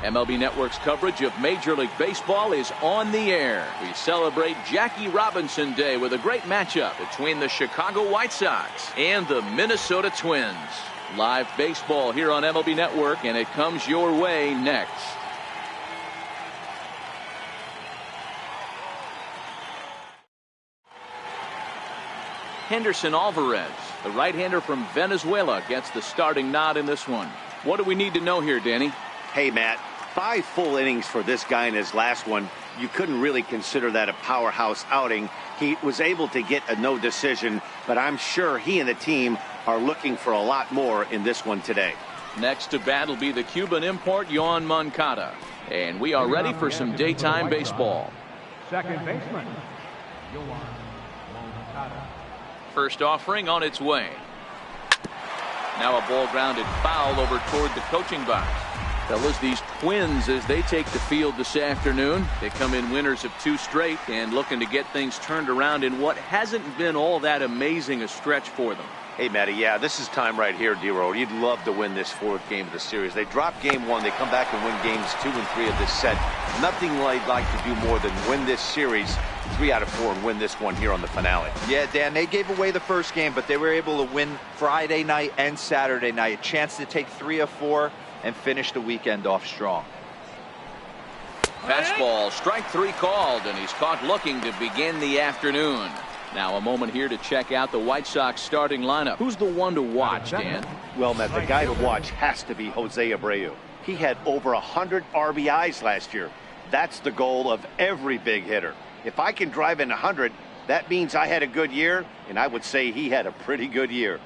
MLB Network's coverage of Major League Baseball is on the air. We celebrate Jackie Robinson Day with a great matchup between the Chicago White Sox and the Minnesota Twins. Live baseball here on MLB Network, and it comes your way next. Henderson Alvarez, the right-hander from Venezuela, gets the starting nod in this one. What do we need to know here, Danny? Hey, Matt, 5 full innings for this guy in his last one. You couldn't really consider that a powerhouse outing. He was able to get a no decision, but I'm sure he and the team are looking for a lot more in this one today. Next to bat will be the Cuban import, Yoán Moncada. And we are ready for some daytime baseball. Second baseman, Yoán Moncada. First offering on its way. Now a ball grounded foul over toward the coaching box. Fellas, these Twins, as they take the field this afternoon, they come in winners of 2 straight and looking to get things turned around in what hasn't been all that amazing a stretch for them. Hey, Matty, yeah, this is time right here, D-Road. You'd love to win this 4th game of the series. They drop game 1. They come back and win games 2 and 3 of this set. Nothing they'd like to do more than win this series 3 out of 4 and win this one here on the finale. Yeah, Dan, they gave away the first game, but they were able to win Friday night and Saturday night. A chance to take 3 of 4 and finish the weekend off strong. Fastball, strike 3 called, and he's caught looking to begin the afternoon. Now a moment here to check out the White Sox starting lineup. Who's the one to watch, Dan? Well, Matt, the guy to watch has to be Jose Abreu. He had over 100 RBIs last year. That's the goal of every big hitter. If I can drive in 100, that means I had a good year, and I would say he had a pretty good year.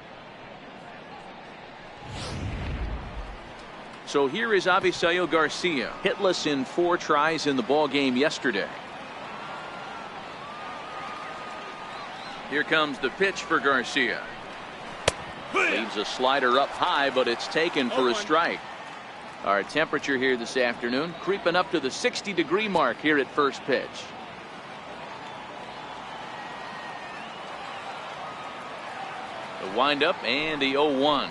So here is Avisail Garcia, hitless in 4 tries in the ball game yesterday. Here comes the pitch for Garcia. Leaves a slider up high, but it's taken for a strike. Our temperature here this afternoon creeping up to the 60-degree mark here at first pitch. The windup and the 0-1.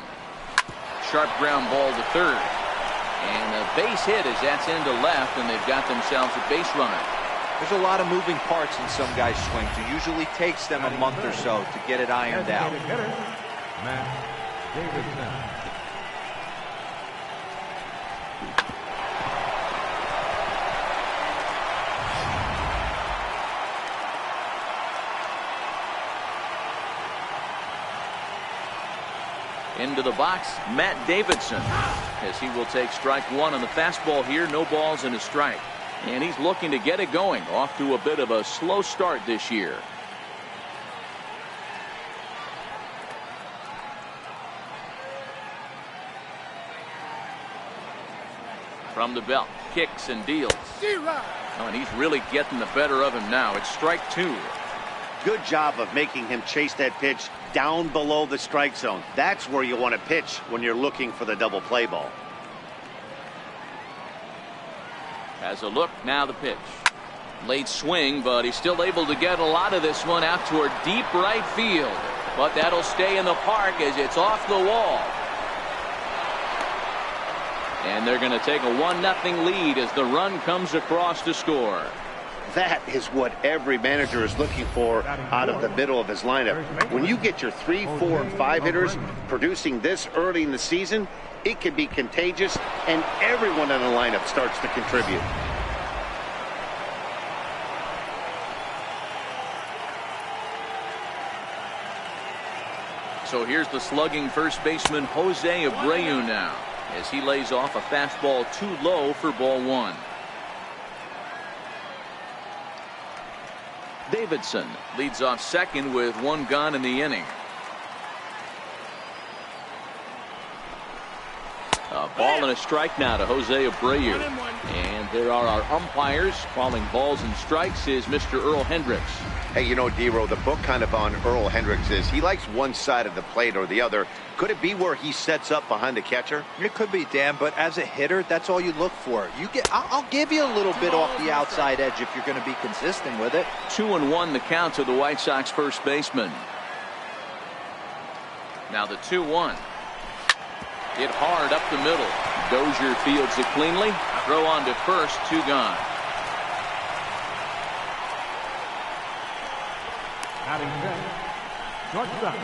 Sharp ground ball to third. And a base hit as that's into left, and they've got themselves a base runner. There's a lot of moving parts in some guys' swings. It usually takes them a month or so to get it ironed out. Matt Davidson. Into the box, Matt Davidson, as he will take strike 1 on the fastball here. No balls and a strike. And he's looking to get it going, off to a bit of a slow start this year. From the belt, kicks and deals. Oh, and he's really getting the better of him now. It's strike 2. Good job of making him chase that pitch down below the strike zone. That's where you want to pitch when you're looking for the double play ball. Has a look, now the pitch. Late swing, but he's still able to get a lot of this one out toward deep right field. But that'll stay in the park as it's off the wall. And they're going to take a 1-0 lead as the run comes across to score. That is what every manager is looking for out of the middle of his lineup. When you get your 3, 4, and 5 hitters producing this early in the season, it can be contagious, and everyone in the lineup starts to contribute. So here's the slugging first baseman Jose Abreu now, as he lays off a fastball too low for ball 1. Davidson leads off second with 1 gone in the inning. A ball and a strike now to Jose Abreu. And there are our umpires calling balls and strikes is Mr. Earl Hendricks. Hey, you know, D-Row, the book kind of on Earl Hendricks is he likes one side of the plate or the other. Could it be where he sets up behind the catcher? It could be, Dan, but as a hitter, that's all you look for. I'll give you a little bit off the outside edge if you're going to be consistent with it. 2-1 the count to the White Sox first baseman. Now the 2-1. Hit hard up the middle. Dozier fields it cleanly. Throw on to first, 2 gone. Batting fifth, shortstop,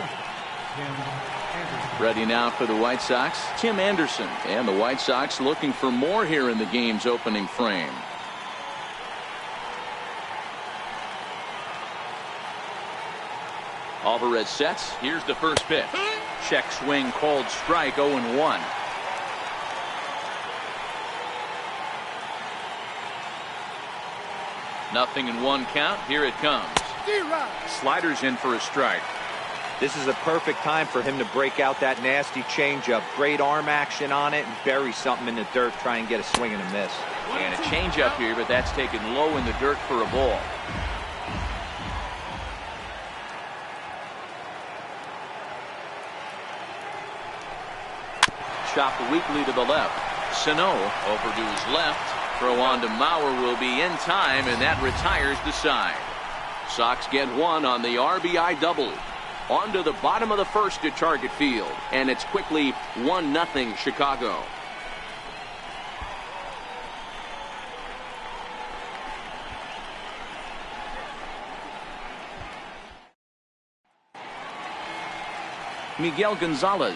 Tim Anderson. Ready now for the White Sox, Tim Anderson. And the White Sox looking for more here in the game's opening frame. Alvarez sets. Here's the first pitch. Check swing called strike, 0-1. Nothing in 1 count. Here it comes. Sliders in for a strike. This is a perfect time for him to break out that nasty changeup. Great arm action on it and bury something in the dirt. Try and get a swing and a miss. And a changeup here, but that's taken low in the dirt for a ball. Chopped weakly to the left. Sano over to his left. Throw on to Mauer will be in time, and that retires the side. Sox get 1 on the RBI double. On to the bottom of the first at Target Field, and it's quickly 1-0 Chicago. Miguel Gonzalez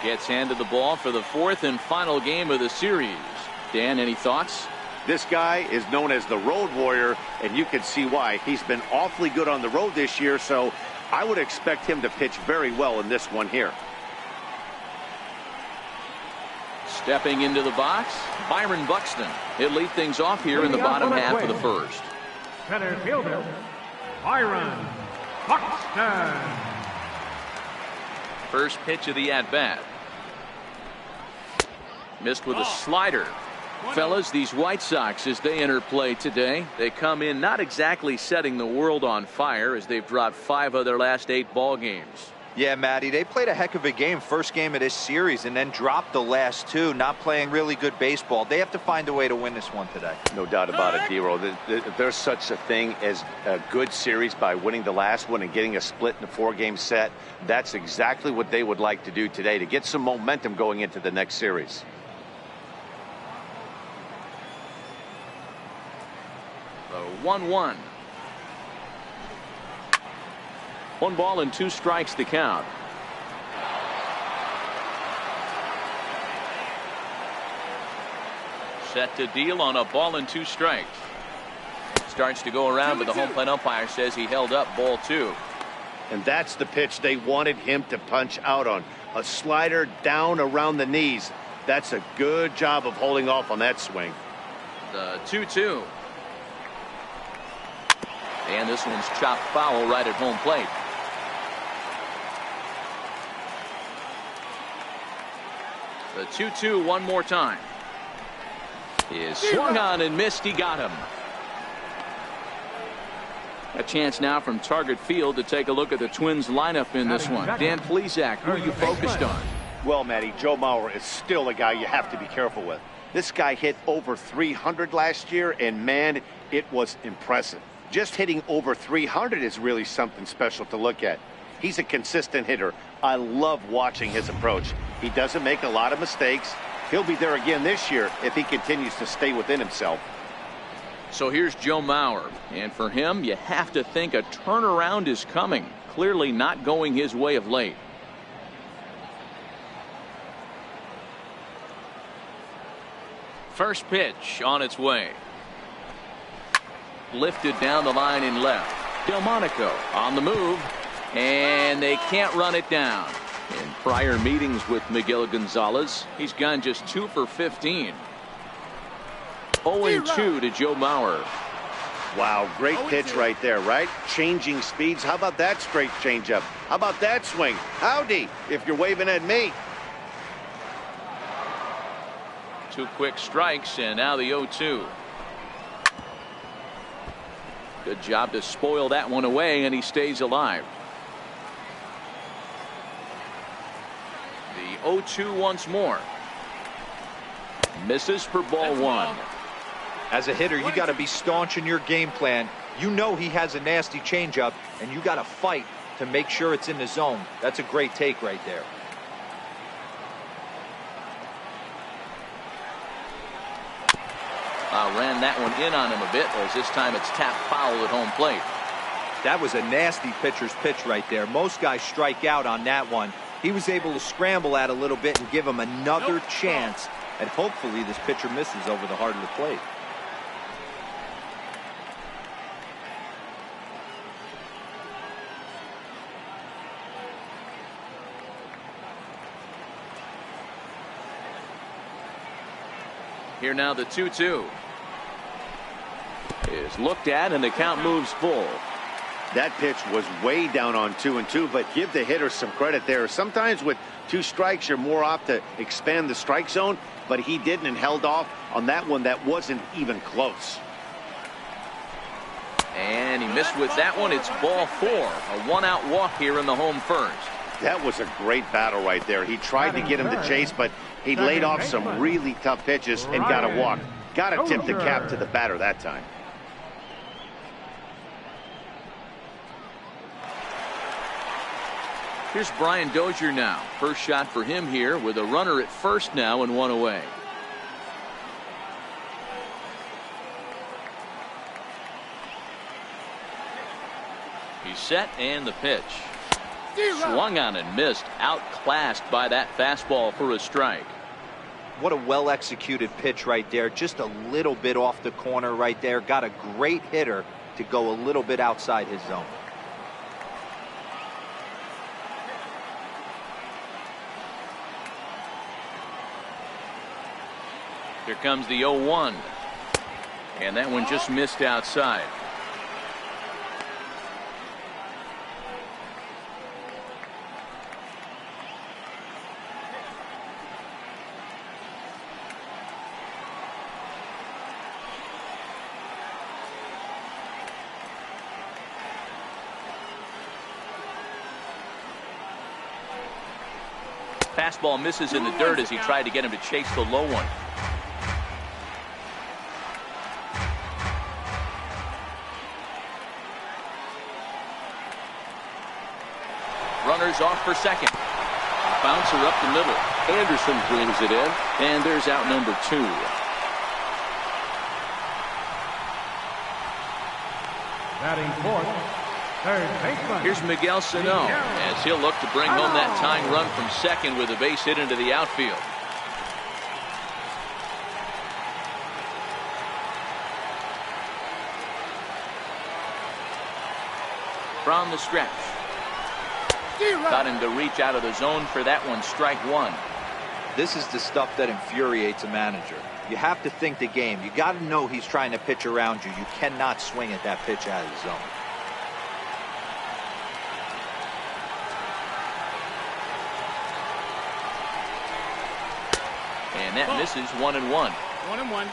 gets handed the ball for the 4th and final game of the series. Dan, any thoughts? This guy is known as the road warrior, and you can see why. He's been awfully good on the road this year, so I would expect him to pitch very well in this one here. Stepping into the box, Byron Buxton. He'll lead things off here in the bottom half of the first. Center fielder, Byron Buxton. First pitch of the at-bat. Missed with a slider. Fellas, these White Sox, as they enter play today, they come in not exactly setting the world on fire as they've dropped 5 of their last 8 ball games. Yeah, Matty, they played a heck of a game, first game of this series, and then dropped the last 2, not playing really good baseball. They have to find a way to win this one today. No doubt about it, D-Roll. There's such a thing as a good series by winning the last one and getting a split in a 4-game set. That's exactly what they would like to do today to get some momentum going into the next series. The 1-1. 1 ball and 2 strikes to count. Set to deal on a ball and 2 strikes. Starts to go around, but the home plate umpire says he held up ball 2. And that's the pitch they wanted him to punch out on. A slider down around the knees. That's a good job of holding off on that swing. The 2-2. And this one's chopped foul right at home plate. The 2-2 one more time. Is swung on and missed. He got him. A chance now from Target Field to take a look at the Twins lineup in this one. Dan Plesac, who are you focused on? Well, Matty, Joe Mauer is still a guy you have to be careful with. This guy hit over 300 last year, and man, it was impressive. Just hitting over 300 is really something special to look at. He's a consistent hitter. I love watching his approach. He doesn't make a lot of mistakes. He'll be there again this year if he continues to stay within himself. So here's Joe Mauer, and for him, you have to think a turnaround is coming. Clearly not going his way of late. First pitch on its way. Lifted down the line in left. Delmonico on the move, and they can't run it down. In prior meetings with Miguel Gonzalez, he's gone just 2 for 15. 0-2 to Joe Mauer. Wow, great pitch right there, right? Changing speeds. How about that straight changeup? How about that swing? Howdy, if you're waving at me. 2 quick strikes, and now the 0-2. Good job to spoil that one away, and he stays alive. The 0-2 once more. Misses for ball 1. As a hitter, you got to be staunch in your game plan. You know he has a nasty changeup, and you got to fight to make sure it's in the zone. That's a great take right there. Ran that one in on him a bit, as this time it's tapped foul at home plate. That was a nasty pitcher's pitch right there. Most guys strike out on that one. He was able to scramble at a little bit and give him another chance, and hopefully this pitcher misses over the heart of the plate. Here now the 2-2 is looked at, and the count moves full. That pitch was way down on 2-2, but give the hitter some credit there. Sometimes with 2 strikes, you're more apt to expand the strike zone, but he didn't and held off on that one that wasn't even close. And he missed with that one. It's ball 4. A 1-out walk here in the home first. That was a great battle right there. He tried to get him to chase, but he laid off some really tough pitches and got a walk. Got to tip the cap to the batter that time. Here's Brian Dozier now. First shot for him here with a runner at first now and 1 away. He's set, and the pitch. Swung on and missed. Outclassed by that fastball for a strike. What a well-executed pitch right there. Just a little bit off the corner right there. Got a great hitter to go a little bit outside his zone. Here comes the 0-1. And that one just missed outside. Fastball misses in the dirt as he tried to get him to chase the low one. Runners off for second. Bouncer up the middle. Anderson brings it in, and there's out number 2. Batting fourth, third baseman. Here's Miguel Sano as he'll look to bring home that tying run from second with a base hit into the outfield. From the stretch. Got him to reach out of the zone for that one. Strike 1. This is the stuff that infuriates a manager. You have to think the game. You got to know he's trying to pitch around you. You cannot swing at that pitch out of the zone. And that misses. 1-1. 1-1.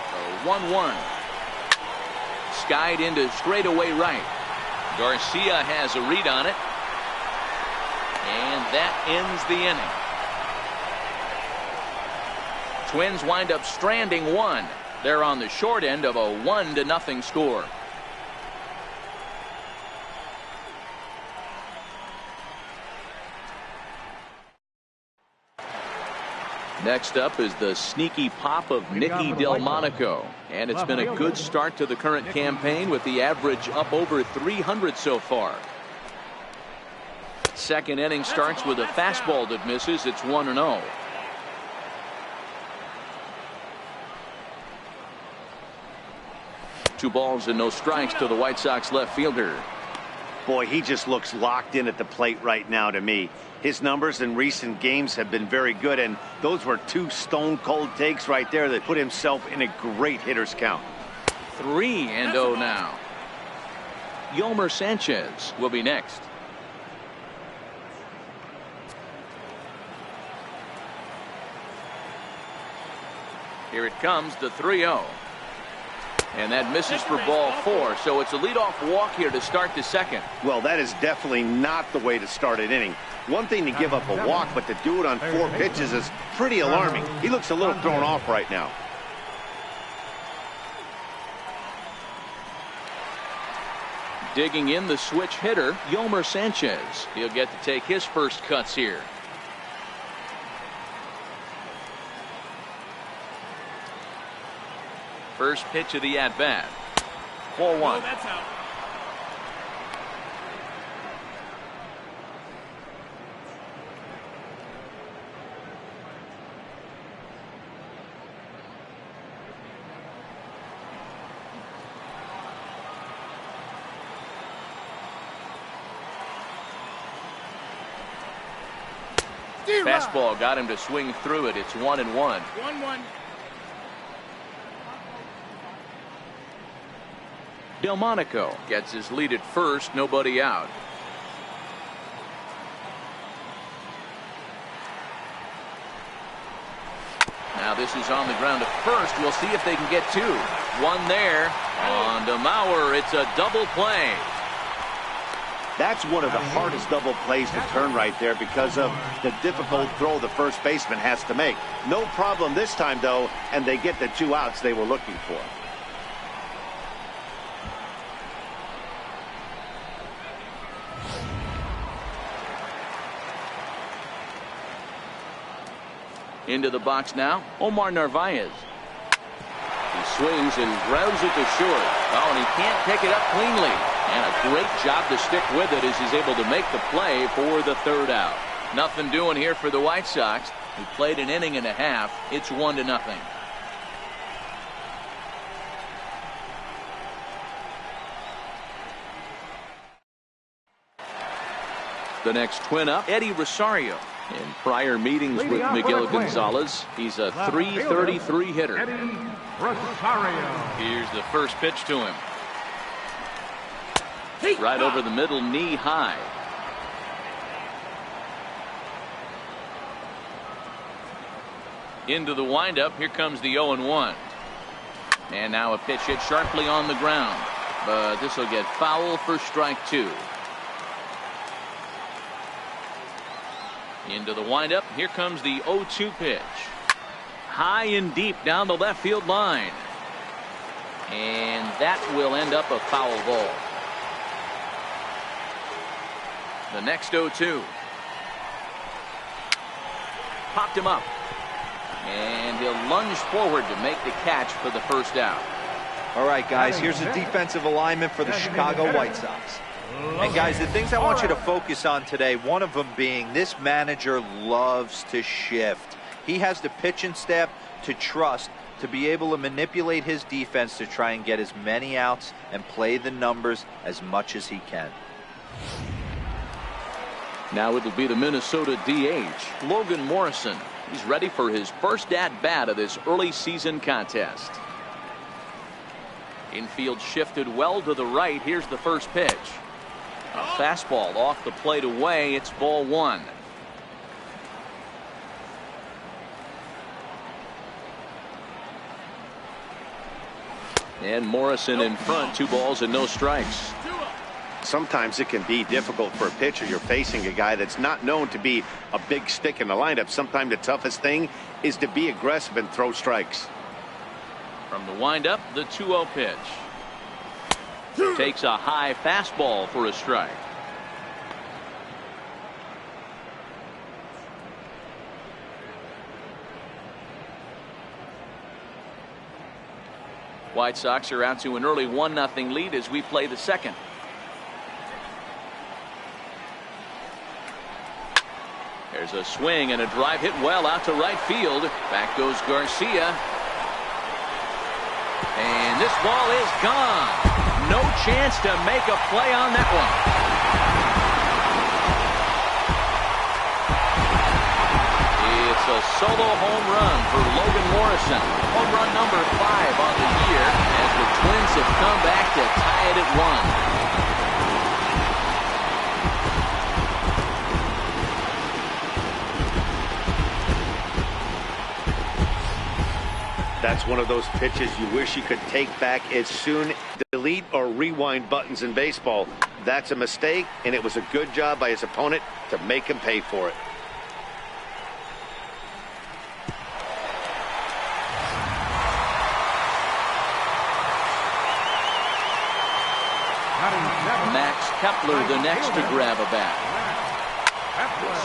So 1-1. Skied into straightaway right. Garcia has a read on it. And that ends the inning. Twins wind up stranding 1. They're on the short end of a 1-0 score. Next up is the sneaky pop of Nicky Delmonico, and it's been a good start to the current campaign with the average up over 300 so far. Second inning starts with a fastball that misses. It's 1-0. Two balls and no strikes to the White Sox left fielder. Boy, he just looks locked in at the plate right now to me. His numbers in recent games have been very good, and those were 2 stone-cold takes right there that put himself in a great hitter's count. 3-0 now. Yolmer Sanchez will be next. Here it comes, the 3-0. And that misses for ball 4, so it's a leadoff walk here to start the second. Well, that is definitely not the way to start an inning. One thing to give up a walk, but to do it on 4 pitches is pretty alarming. He looks a little thrown off right now. Digging in, the switch hitter, Yomer Sanchez. He'll get to take his first cuts here. First pitch of the at-bat. 4-1. Oh, that's out. Fastball got him to swing through it. It's 1-1. 1-1. Delmonico gets his lead at first, nobody out. Now this is on the ground at first. We'll see if they can get two. One there on to Mauer. It's a double play. That's one of the hardest double plays to turn right there because of the difficult throw the first baseman has to make. No problem this time, though, and they get the 2 outs they were looking for. Into the box now, Omar Narvaez. He swings and grounds it to short. Oh, and he can't pick it up cleanly. And a great job to stick with it as he's able to make the play for the 3rd out. Nothing doing here for the White Sox, who played an inning and a half. It's 1-0. The next twin up, Eddie Rosario. In prior meetings with Miguel Gonzalez, he's a .333 hitter. Eddie Rosario. Here's the first pitch to him. Right over the middle, knee high. Into the windup. Here comes the 0-1. And now a pitch hit sharply on the ground. But this will get foul for strike 2. Into the windup. Here comes the 0-2 pitch. High and deep down the left field line. And that will end up a foul ball. The next 0-2. Popped him up. And he'll lunge forward to make the catch for the first out. All right, guys, here's a defensive alignment for the Chicago White Sox. And guys, the things I want you to focus on today, one of them being this manager loves to shift. He has the pitching staff to trust to be able to manipulate his defense to try and get as many outs and play the numbers as much as he can. Now it'll be the Minnesota DH, Logan Morrison. He's ready for his first at-bat of this early season contest. Infield shifted well to the right. Here's the first pitch. A fastball off the plate away. It's ball 1. And Morrison in front. 2 balls and no strikes. Sometimes it can be difficult for a pitcher. You're facing a guy that's not known to be a big stick in the lineup. Sometimes the toughest thing is to be aggressive and throw strikes. From the windup, the 2-0 pitch. Takes a high fastball for a strike. White Sox are out to an early 1-0 lead as we play the second. There's a swing and a drive hit well out to right field. Back goes Garcia. And this ball is gone. No chance to make a play on that one. It's a solo home run for Logan Morrison. Home run number 5 on the year as the Twins have come back to tie it at 1. That's one of those pitches you wish you could take back as soon. Delete or rewind buttons in baseball. That's a mistake, and it was a good job by his opponent to make him pay for it. Max Kepler the next to grab a bat.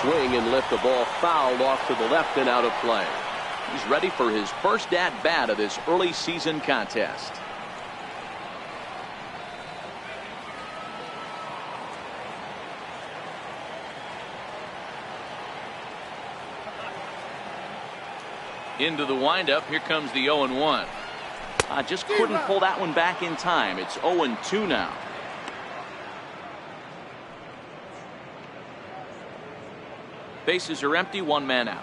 Swing and lift the ball foul off to the left and out of play. He's ready for his first at-bat of this early season contest. Into the windup. Here comes the 0-1. Just couldn't pull that one back in time. It's 0-2 now. Bases are empty, one man out.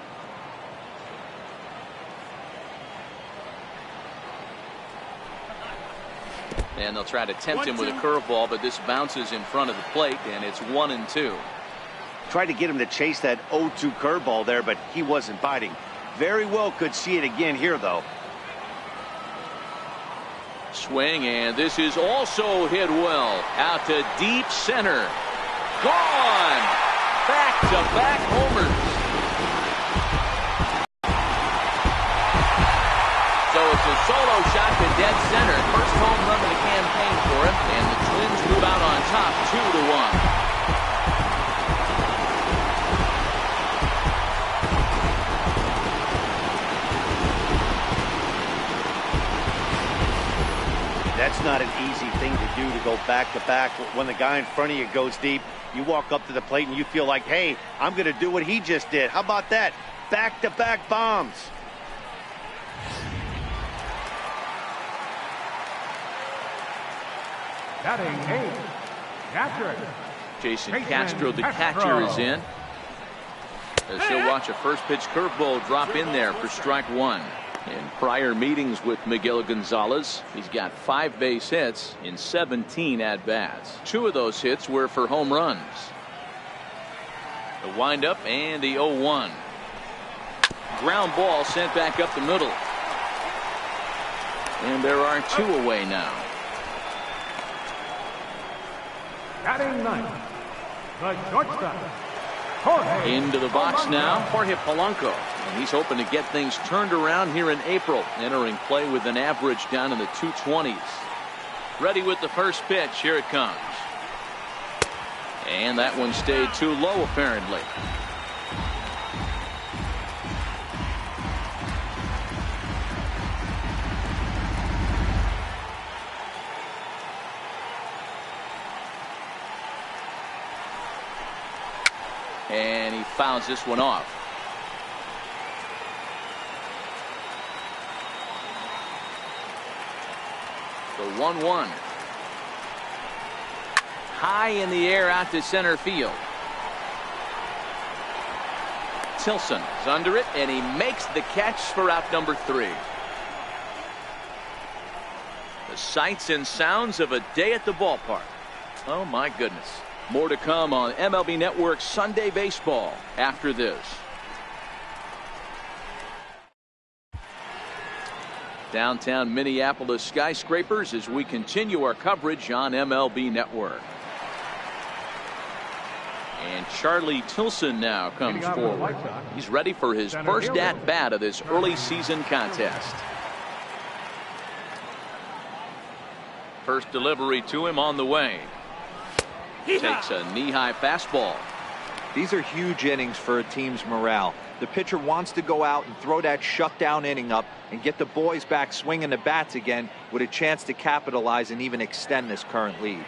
And they'll try to tempt him with a curveball, but this bounces in front of the plate, and it's 1-2. Tried to get him to chase that 0-2 curveball there, but he wasn't biting. Very well could see it again here, though. Swing, and this is also hit well. Out to deep center. Gone! Back-to-back homers. So it's a solo shot to dead center. First home run of the campaign for him, and the Twins move out on top 2-1. That's not an easy thing to do, to go back-to-back. When the guy in front of you goes deep, you walk up to the plate and you feel like, hey, I'm going to do what he just did. How about that? Back-to-back bombs. Batting 8, catcher. Jason Castro, the catcher, is in. As he'll watch a first pitch curveball drop in there for strike one. In prior meetings with Miguel Gonzalez, he's got 5 base hits in 17 at-bats. 2 of those hits were for home runs. The windup and the 0-1. Ground ball sent back up the middle. And there are 2 away now. Batting 9th, the shortstop, Jorge. Into the box now, Jorge Polanco. And he's hoping to get things turned around here in April. Entering play with an average down in the 220s. Ready with the first pitch. Here it comes. And that one stayed too low, apparently. And he fouls this one off. The 1-1. High in the air out to center field. Tilson is under it, and he makes the catch for out number 3. The sights and sounds of a day at the ballpark. Oh, my goodness. More to come on MLB Network's Sunday Baseball after this. Downtown Minneapolis skyscrapers as we continue our coverage on MLB Network. And Charlie Tilson now comes forward. He's ready for his first at-bat of this early season contest. First delivery to him on the way. Takes a knee-high fastball. These are huge innings for a team's morale. The pitcher wants to go out and throw that shutdown inning up and get the boys back swinging the bats again with a chance to capitalize and even extend this current lead.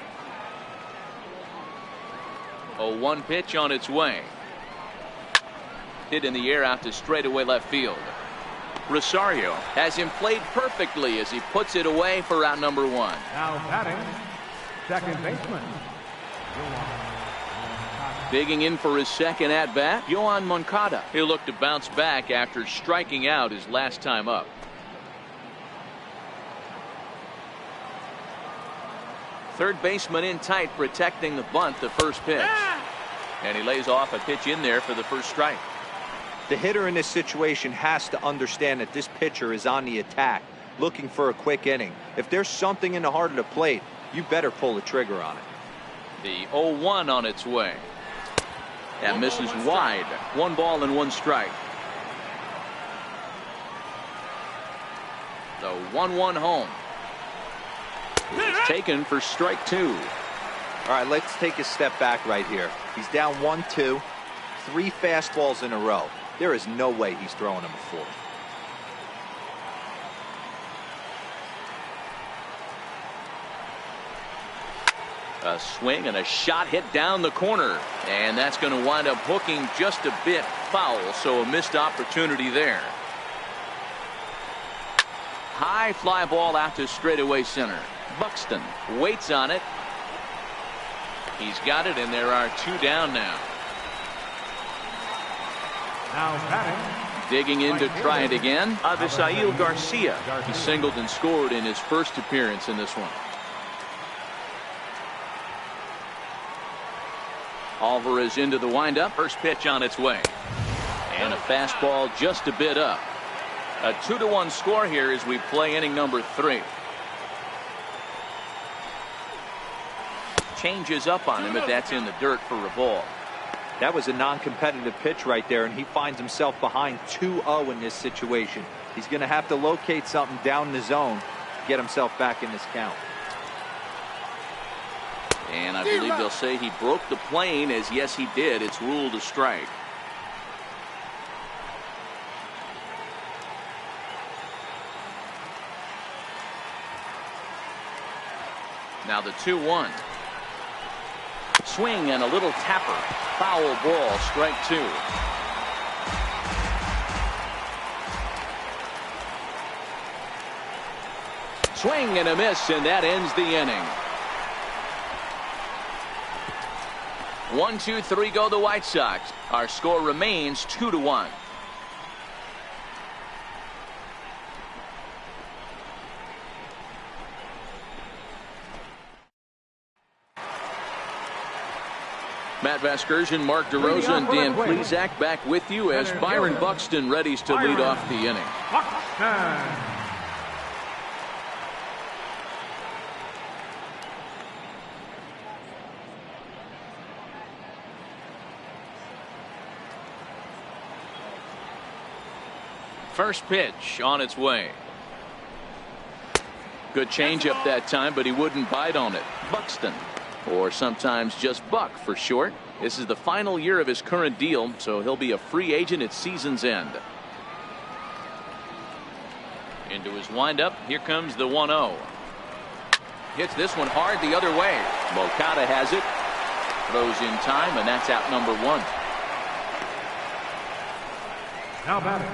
0-1 pitch on its way. Hit in the air out to straightaway left field. Rosario has him played perfectly as he puts it away for out number 1. Now batting, second baseman. Digging in for his second at-bat, Yoan Moncada. He'll look to bounce back after striking out his last time up. Third baseman in tight, protecting the bunt, the first pitch. And he lays off a pitch in there for the first strike. The hitter in this situation has to understand that this pitcher is on the attack, looking for a quick inning. If there's something in the heart of the plate, you better pull the trigger on it. The 0-1 on its way. That misses wide. 1 ball and 1 strike. The 1-1 home. It's taken for strike 2. All right, let's take a step back right here. He's down 1-2, 3 fastballs in a row. There is no way he's throwing him a fourth. A swing and a shot hit down the corner, and that's going to wind up hooking just a bit foul, so a missed opportunity there. High fly ball out to straightaway center. Buxton waits on it. He's got it, and there are 2 down now. Now batting. Digging in to try it again, Avisail Garcia. He singled and scored in his first appearance in this one. Alvarez into the windup. First pitch on its way. And a fastball just a bit up. A 2-1 score here as we play inning number 3. Changes up on him, but that's in the dirt for a ball. That was a non-competitive pitch right there, and he finds himself behind 2-0 in this situation. He's going to have to locate something down the zone to get himself back in this count. And I believe they'll say he broke the plane, as yes he did. It's ruled a strike. Now the 2-1. Swing and a little tapper. Foul ball, strike 2. Swing and a miss, and that ends the inning. 1, 2, 3 go the White Sox. Our score remains 2-1. Matt Vasgersian, Mark DeRosa, and Dan Plesac back with you as Byron Buxton readies to lead off the inning. Buxton. First pitch on its way. Good changeup that time, but he wouldn't bite on it. Buxton, or sometimes just Buck for short. This is the final year of his current deal, so he'll be a free agent at season's end. Into his windup. Here comes the 1-0. Hits this one hard the other way. Moncada has it. Throws in time, and that's out number 1. Now batting.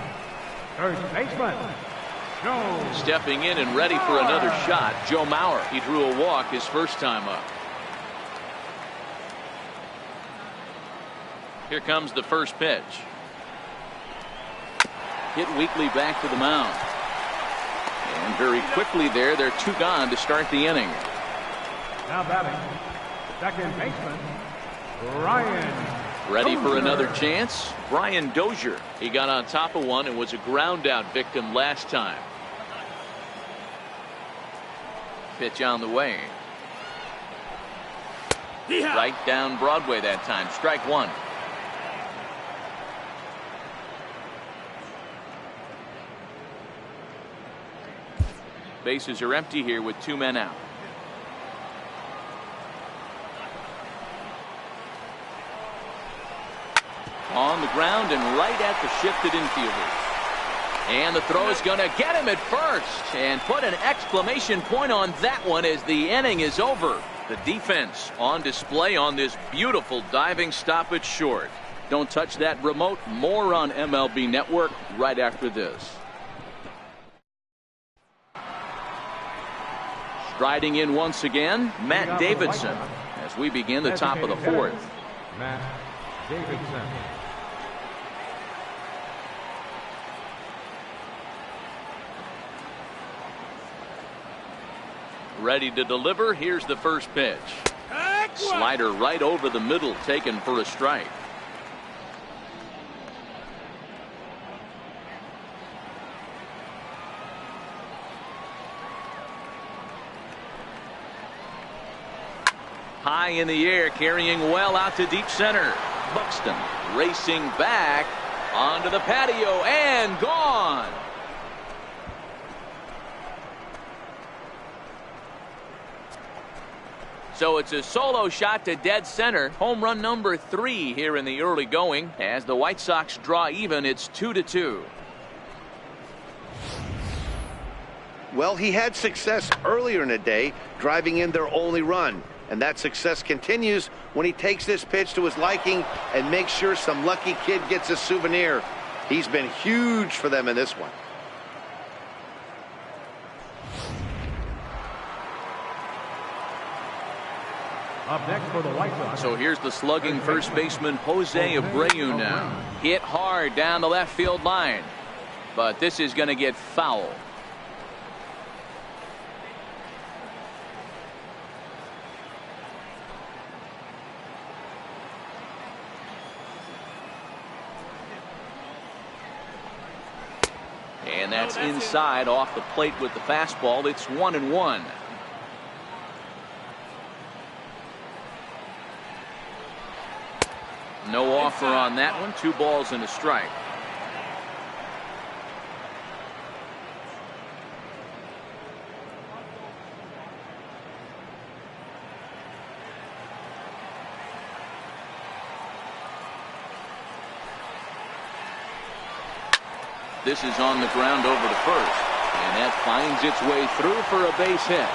First baseman, Joe. Stepping in and ready for another shot, Joe Mauer. He drew a walk his first time up. Here comes the first pitch. Hit weakly back to the mound. And very quickly there, they're 2 gone to start the inning. Now batting. Second baseman, Ryan. Ready for another chance? Brian Dozier. He got on top of one and was a ground out victim last time. Pitch on the way. Right down Broadway that time. Strike 1. Bases are empty here with 2 men out. On the ground and right at the shifted infielder. And the throw is going to get him at first. And put an exclamation point on that one as the inning is over. The defense on display on this beautiful diving stop at short. Don't touch that remote. More on MLB Network right after this. Striding in once again, Matt Davidson, as we begin the top of the 4th. Matt Davidson. Ready to deliver. Here's the first pitch. Slider right over the middle, taken for a strike. High in the air, carrying well out to deep center. Buxton racing back onto the patio and gone. So it's a solo shot to dead center. Home run number 3 here in the early going. As the White Sox draw even, it's 2-2. Well, he had success earlier in the day, driving in their only run. And that success continues when he takes this pitch to his liking and makes sure some lucky kid gets a souvenir. He's been huge for them in this one. Up next for the White Sox. So here's the slugging first baseman Jose Abreu now. Hit hard down the left field line. But this is going to get foul. And that's inside off the plate with the fastball. It's 1-1. No offer on that one. 2 balls and a strike. This is on the ground over to first. And that finds its way through for a base hit.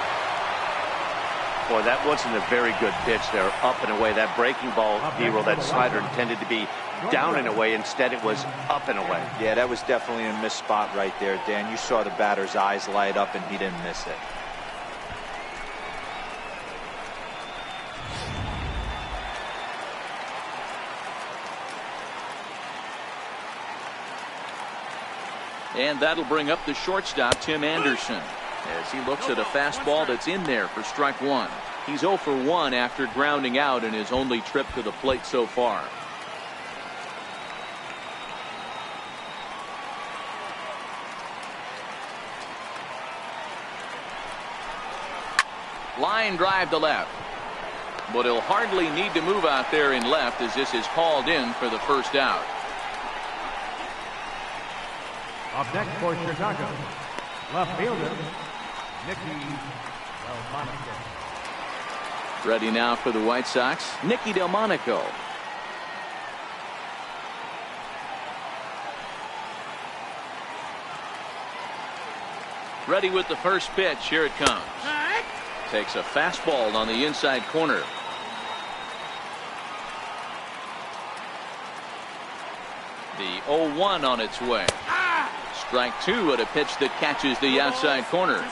Boy, that wasn't a very good pitch there, up and away. That breaking ball, D-Roll, that slider intended to be down and away. Instead, it was up and away. Yeah, that was definitely a missed spot right there, Dan. You saw the batter's eyes light up, and he didn't miss it. And that'll bring up the shortstop, Tim Anderson, as he looks at a fastball that's in there for strike 1. He's 0 for 1 after grounding out in his only trip to the plate so far. Line drive to left. But he'll hardly need to move out there in left as this is called in for the first out. Up next for Chicago, left fielder, Nicky Delmonico. Ready now for the White Sox, Nicky Delmonico. Ready with the first pitch. Here it comes. Takes a fastball on the inside corner. The 0-1 on its way. Strike 2 at a pitch that catches the outside corner.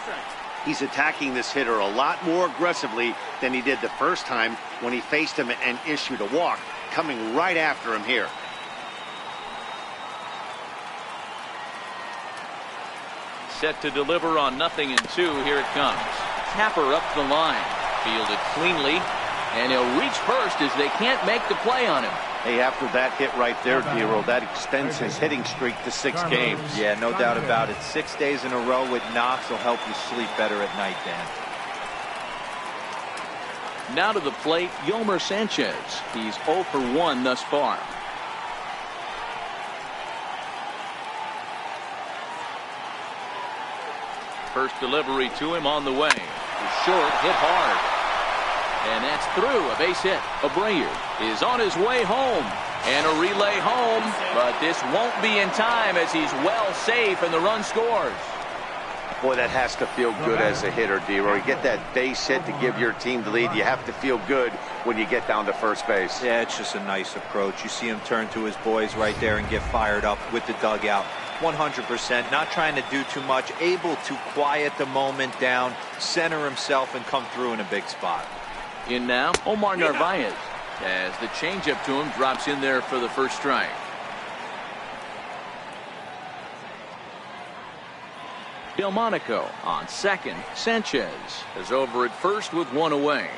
He's attacking this hitter a lot more aggressively than he did the first time when he faced him and issued a walk, coming right after him here. Set to deliver on 0-2. Here it comes. Tapper up the line. Fielded cleanly. And he'll reach first as they can't make the play on him. Hey, after that hit right there, D-Roll, that extends his hitting streak to 6 games. Yeah, no doubt about it. 6 days in a row with knocks will help you sleep better at night, Dan. Now to the plate, Yolmer Sanchez. He's 0 for 1 thus far. First delivery to him on the way. Short, hit hard. And that's through. A base hit. Abreu is on his way home. And a relay home. But this won't be in time as he's well safe and the run scores. Boy, that has to feel good as a hitter, D-Roll. You get that base hit to give your team the lead. You have to feel good when you get down to first base. Yeah, it's just a nice approach. You see him turn to his boys right there and get fired up with the dugout. 100%, not trying to do too much, able to quiet the moment down, center himself, and come through in a big spot. In now, Omar Narvaez, as the changeup to him drops in there for the first strike. Delmonico on second. Sanchez is over at first with 1 away.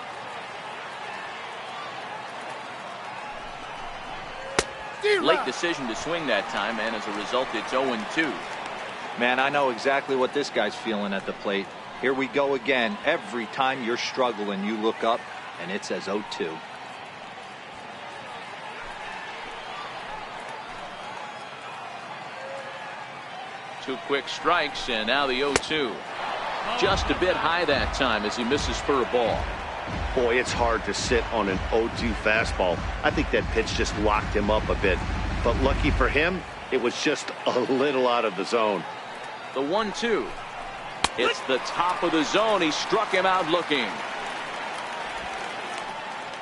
Late decision to swing that time, and as a result, it's 0-2. Man, I know exactly what this guy's feeling at the plate. Here we go again. Every time you're struggling, you look up, and it says 0-2. Two quick strikes, and now the 0-2. Just a bit high that time as he misses for a ball. Boy, it's hard to sit on an 0-2 fastball. I think that pitch just locked him up a bit. But lucky for him, it was just a little out of the zone. The 1-2. It's the top of the zone. He struck him out looking.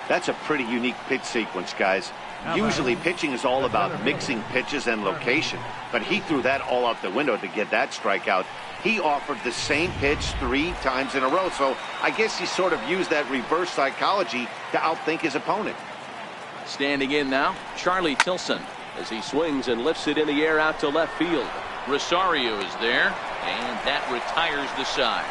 That's a pretty unique pitch sequence, guys. Usually pitching is all about mixing pitches and location, but he threw that all out the window to get that strikeout. He offered the same pitch 3 times in a row, so I guess he sort of used that reverse psychology to outthink his opponent. Standing in now, Charlie Tilson, as he swings and lifts it in the air out to left field. Rosario is there, and that retires the side.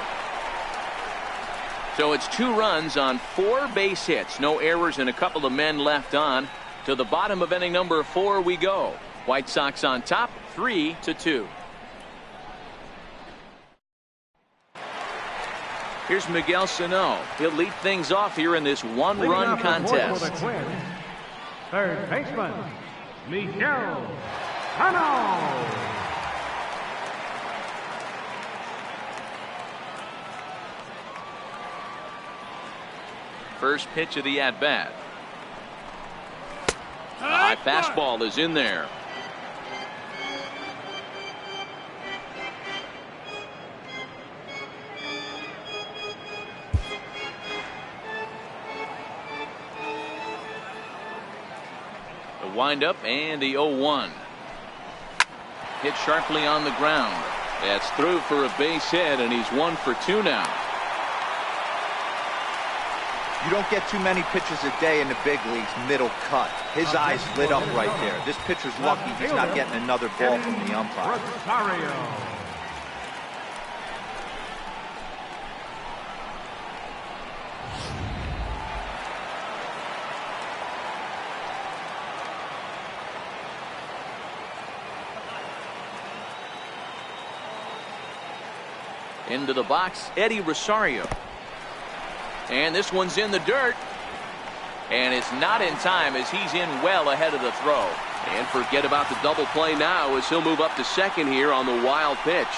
So it's 2 runs on 4 base hits. No errors and a couple of men left on. To the bottom of inning number 4 we go. White Sox on top, 3-2. Here's Miguel Sano. He'll lead things off here in this 1-run contest. Third baseman, Miguel Sano. First pitch of the at-bat. A high fastball is in there. The windup and the 0-1. Hit sharply on the ground. That's through for a base hit, and he's 1 for 2 now. You don't get too many pitches a day in the big leagues middle cut. His eyes lit up right there. This pitcher's lucky he's not getting another ball from the umpire. Rosario. Into the box, Eddie Rosario. And this one's in the dirt. And it's not in time as he's in well ahead of the throw. And forget about the double play now as he'll move up to second here on the wild pitch.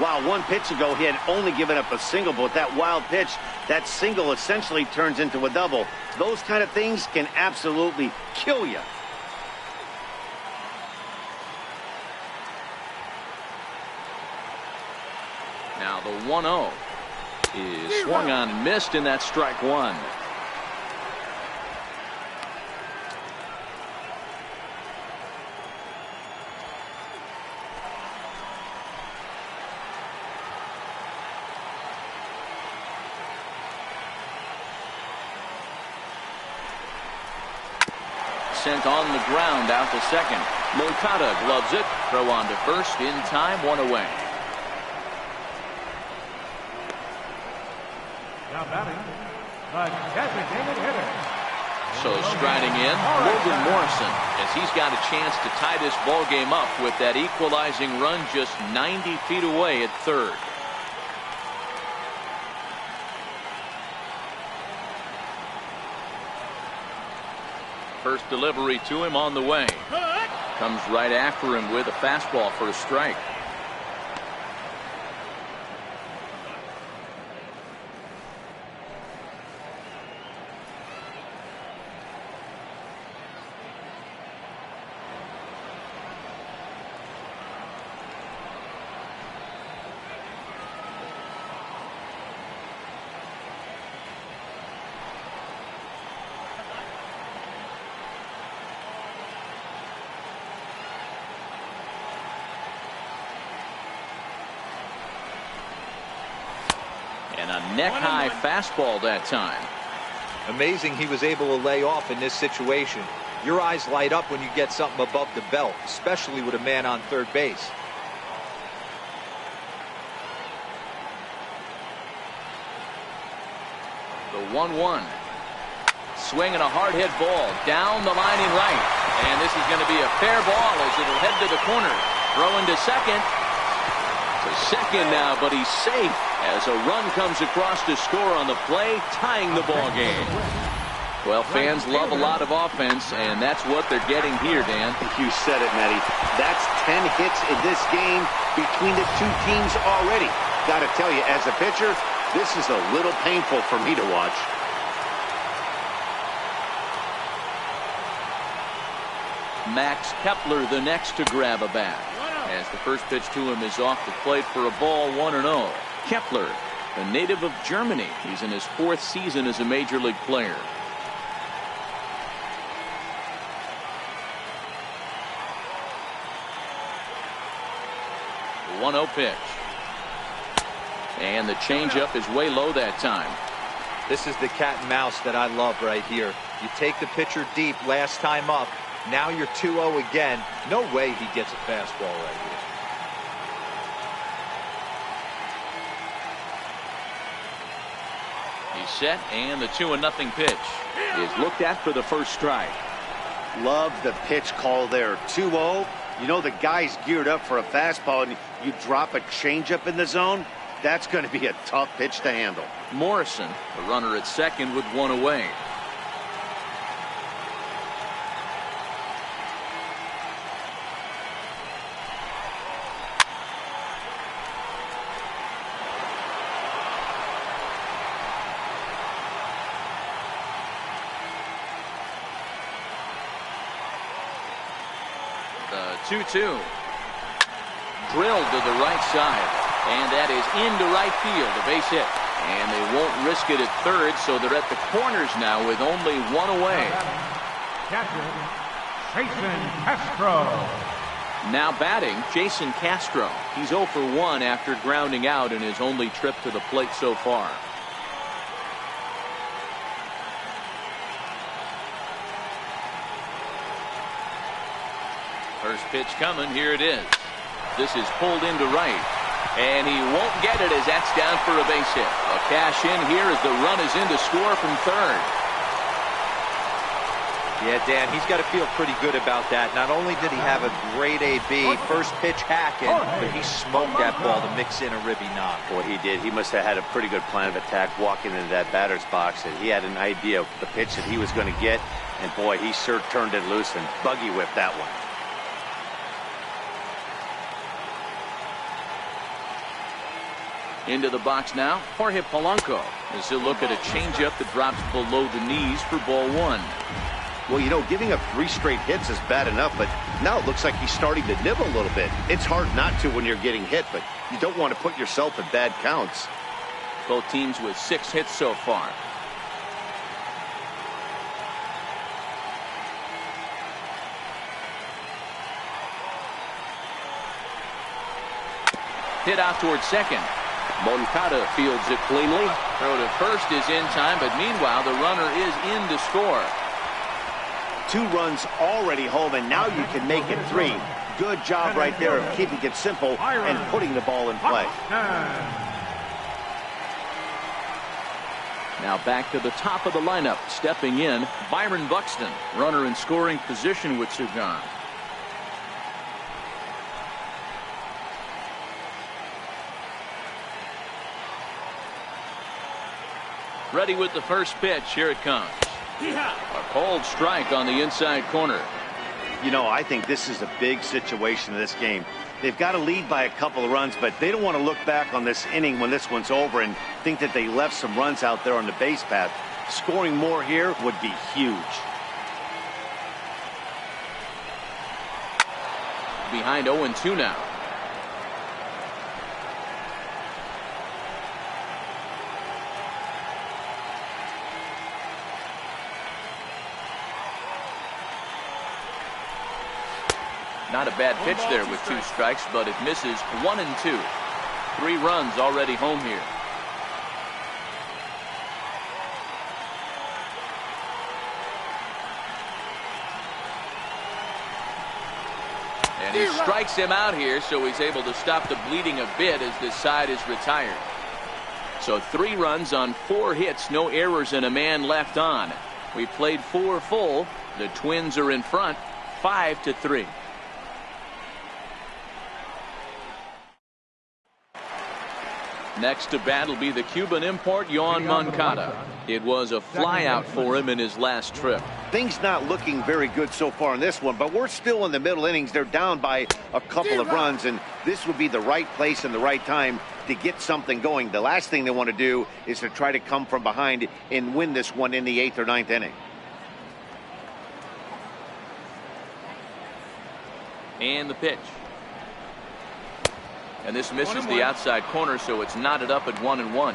Wow, 1 pitch ago he had only given up a single, but that wild pitch, that single essentially turns into a double. Those kind of things can absolutely kill you. Now the 1-0 is swung on and missed, and that's strike 1. Sent on the ground out to second. Moncada gloves it. Throw on to first in time, 1 away. Now batting, the designated hitter. So striding in, Logan Morrison, as he's got a chance to tie this ball game up with that equalizing run just 90 feet away at third. First delivery to him on the way. Comes right after him with a fastball for a strike. And a neck-high fastball that time. Amazing he was able to lay off in this situation. Your eyes light up when you get something above the belt, especially with a man on third base. The 1-1. Swing and a hard hit ball down the line in right. And this is going to be a fair ball as it'll head to the corner. Throwing to second. To second now, but he's safe as a run comes across to score on the play, tying the ball game. Well, fans love a lot of offense, and that's what they're getting here, Dan. You said it, Matty. That's 10 hits in this game between the 2 teams already. Got to tell you, as a pitcher, this is a little painful for me to watch. Max Kepler the next to grab a bat, as the first pitch to him is off the plate for a ball, 1-0. Kepler, a native of Germany. He's in his 4th season as a major league player. The 1-0 pitch. And the changeup is way low that time. This is the cat and mouse that I love right here. You take the pitcher deep last time up. Now you're 2-0 again. No way he gets a fastball right here. He's set, and the 2-0 pitch is looked at for the first strike. Love the pitch call there. 2-0. You know the guy's geared up for a fastball, and you drop a changeup in the zone. That's going to be a tough pitch to handle. Morrison, the runner at second with one away. The 2-2. Drilled to the right side. And that is into right field, a base hit. And they won't risk it at third, so they're at the corners now with only one away. Jason Castro. Now batting, Jason Castro. He's 0 for 1 after grounding out in his only trip to the plate so far. First pitch coming, here it is. This is pulled into right. And he won't get it as that's down for a base hit. A cash in here as the run is in to score from third. Yeah, Dan, he's got to feel pretty good about that. Not only did he have a great AB, first pitch hacking, but he smoked that ball to mix in a ribby knock. Boy, he did. He must have had a pretty good plan of attack walking into that batter's box, and he had an idea of the pitch that he was going to get. And boy, he sure turned it loose and buggy whipped that one. Into the box now, Jorge Polanco as he'll look at a changeup that drops below the knees for ball 1. Well, you know, giving up 3 straight hits is bad enough, but now it looks like he's starting to nibble a little bit. It's hard not to when you're getting hit, but you don't want to put yourself in bad counts. Both teams with 6 hits so far. Hit out towards second. Moncada fields it cleanly. Throw to first is in time, but meanwhile the runner is in to score. 2 runs already home, and now you can make it 3. Good job right there of keeping it simple and putting the ball in play. Now back to the top of the lineup. Stepping in, Byron Buxton. Runner in scoring position with Sugan. Ready with the first pitch. Here it comes. A cold strike on the inside corner. You know, I think this is a big situation in this game. They've got to lead by a couple of runs, but they don't want to look back on this inning when this one's over and think that they left some runs out there on the base path. Scoring more here would be huge. Behind 0-2 now. Not a bad pitch there with 2 strikes, but it misses. 1-2. 3 runs already home here. And he strikes him out here, so he's able to stop the bleeding a bit as this side is retired. So 3 runs on 4 hits, no errors, and a man left on. We played 4 full. The Twins are in front, 5-3. Next to bat will be the Cuban import, Yoan Moncada. It was a flyout for him in his last trip. Things not looking very good so far in this one, but we're still in the middle innings. They're down by a couple of runs, and this would be the right place and the right time to get something going. The last thing they want to do is to try to come from behind and win this one in the 8th or 9th inning. And the pitch. And this misses the outside corner, so it's knotted up at 1-1.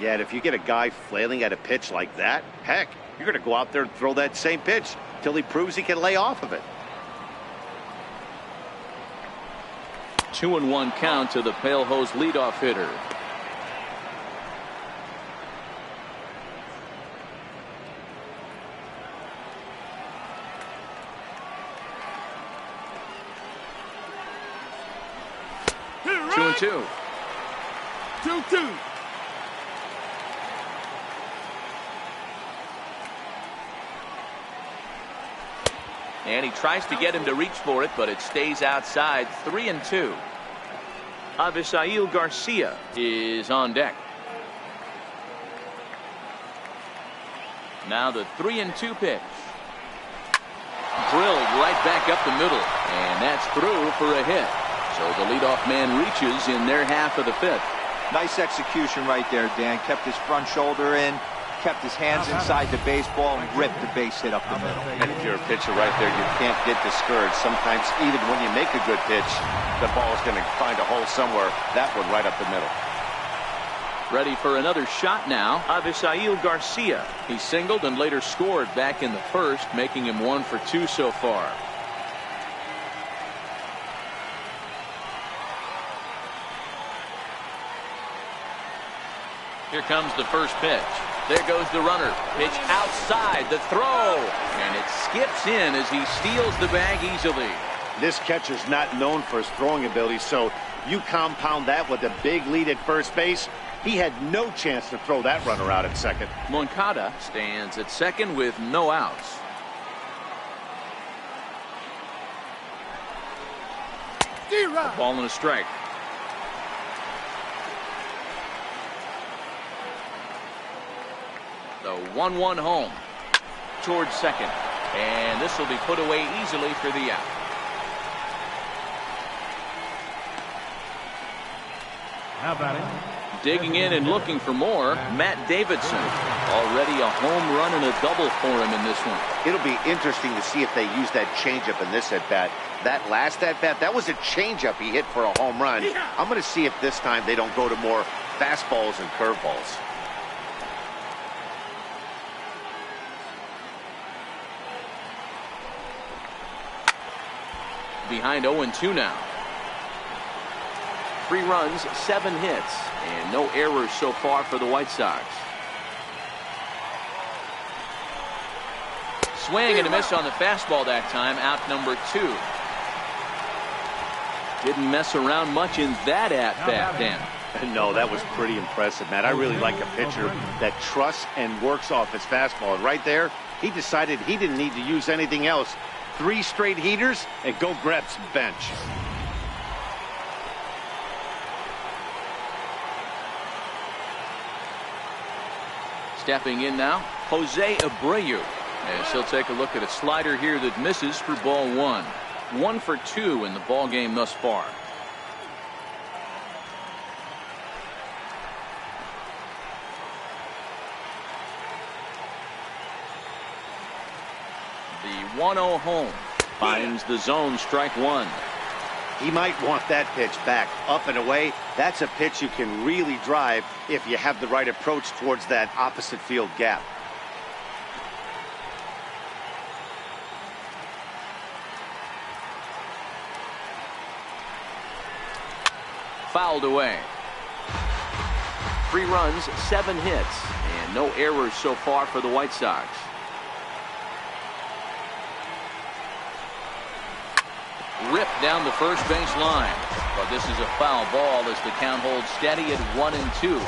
Yeah, and if you get a guy flailing at a pitch like that, heck, you're going to go out there and throw that same pitch till he proves he can lay off of it. 2-1 count to the Pale Hose leadoff hitter. Two and two. 2-2. And he tries to get him to reach for it, but it stays outside. 3-2. Avisail Garcia is on deck. Now the 3-2 pitch. Drilled right back up the middle, and that's through for a hit. So the leadoff man reaches in their half of the fifth. Nice execution right there, Dan. Kept his front shoulder in, kept his hands inside the baseball, and ripped the base hit up the middle. And if you're a pitcher right there, you can't get discouraged. Sometimes even when you make a good pitch, the ball is going to find a hole somewhere. That one right up the middle. Ready for another shot now. Avisail Garcia. He singled and later scored back in the first, making him 1 for 2 so far. Here comes the first pitch. There goes the runner. Pitch outside. The throw. And it skips in as he steals the bag easily. This catcher's not known for his throwing ability, so you compound that with a big lead at first base. He had no chance to throw that runner out at second. Moncada stands at second with no outs. A ball and a strike. The 1-1 home towards second, and this will be put away easily for the out. How about it? Digging in and looking for more, Matt Davidson. Already a home run and a double for him in this one. It'll be interesting to see if they use that changeup in this at-bat. That last at-bat, that was a changeup he hit for a home run. I'm going to see if this time they don't go to more fastballs and curveballs. Behind 0-2 now. 3 runs, 7 hits, and no errors so far for the White Sox. Swing and a miss on the fastball that time. Out number 2. Didn't mess around much in that at-bat, Dan. No, that was pretty impressive, Matt. I really like a pitcher that trusts and works off his fastball. And right there, he decided he didn't need to use anything else. 3 straight heaters and go grab some bench. Stepping in now, Jose Abreu. As he'll take a look at a slider here that misses for ball 1. 1 for 2 in the ball game thus far. The 1-0 home finds the zone, strike 1. He might want that pitch back, up and away. That's a pitch you can really drive if you have the right approach towards that opposite field gap. Fouled away. 3 runs, 7 hits, and no errors so far for the White Sox. Ripped down the first base line, but this is a foul ball as the count holds steady at 1-2.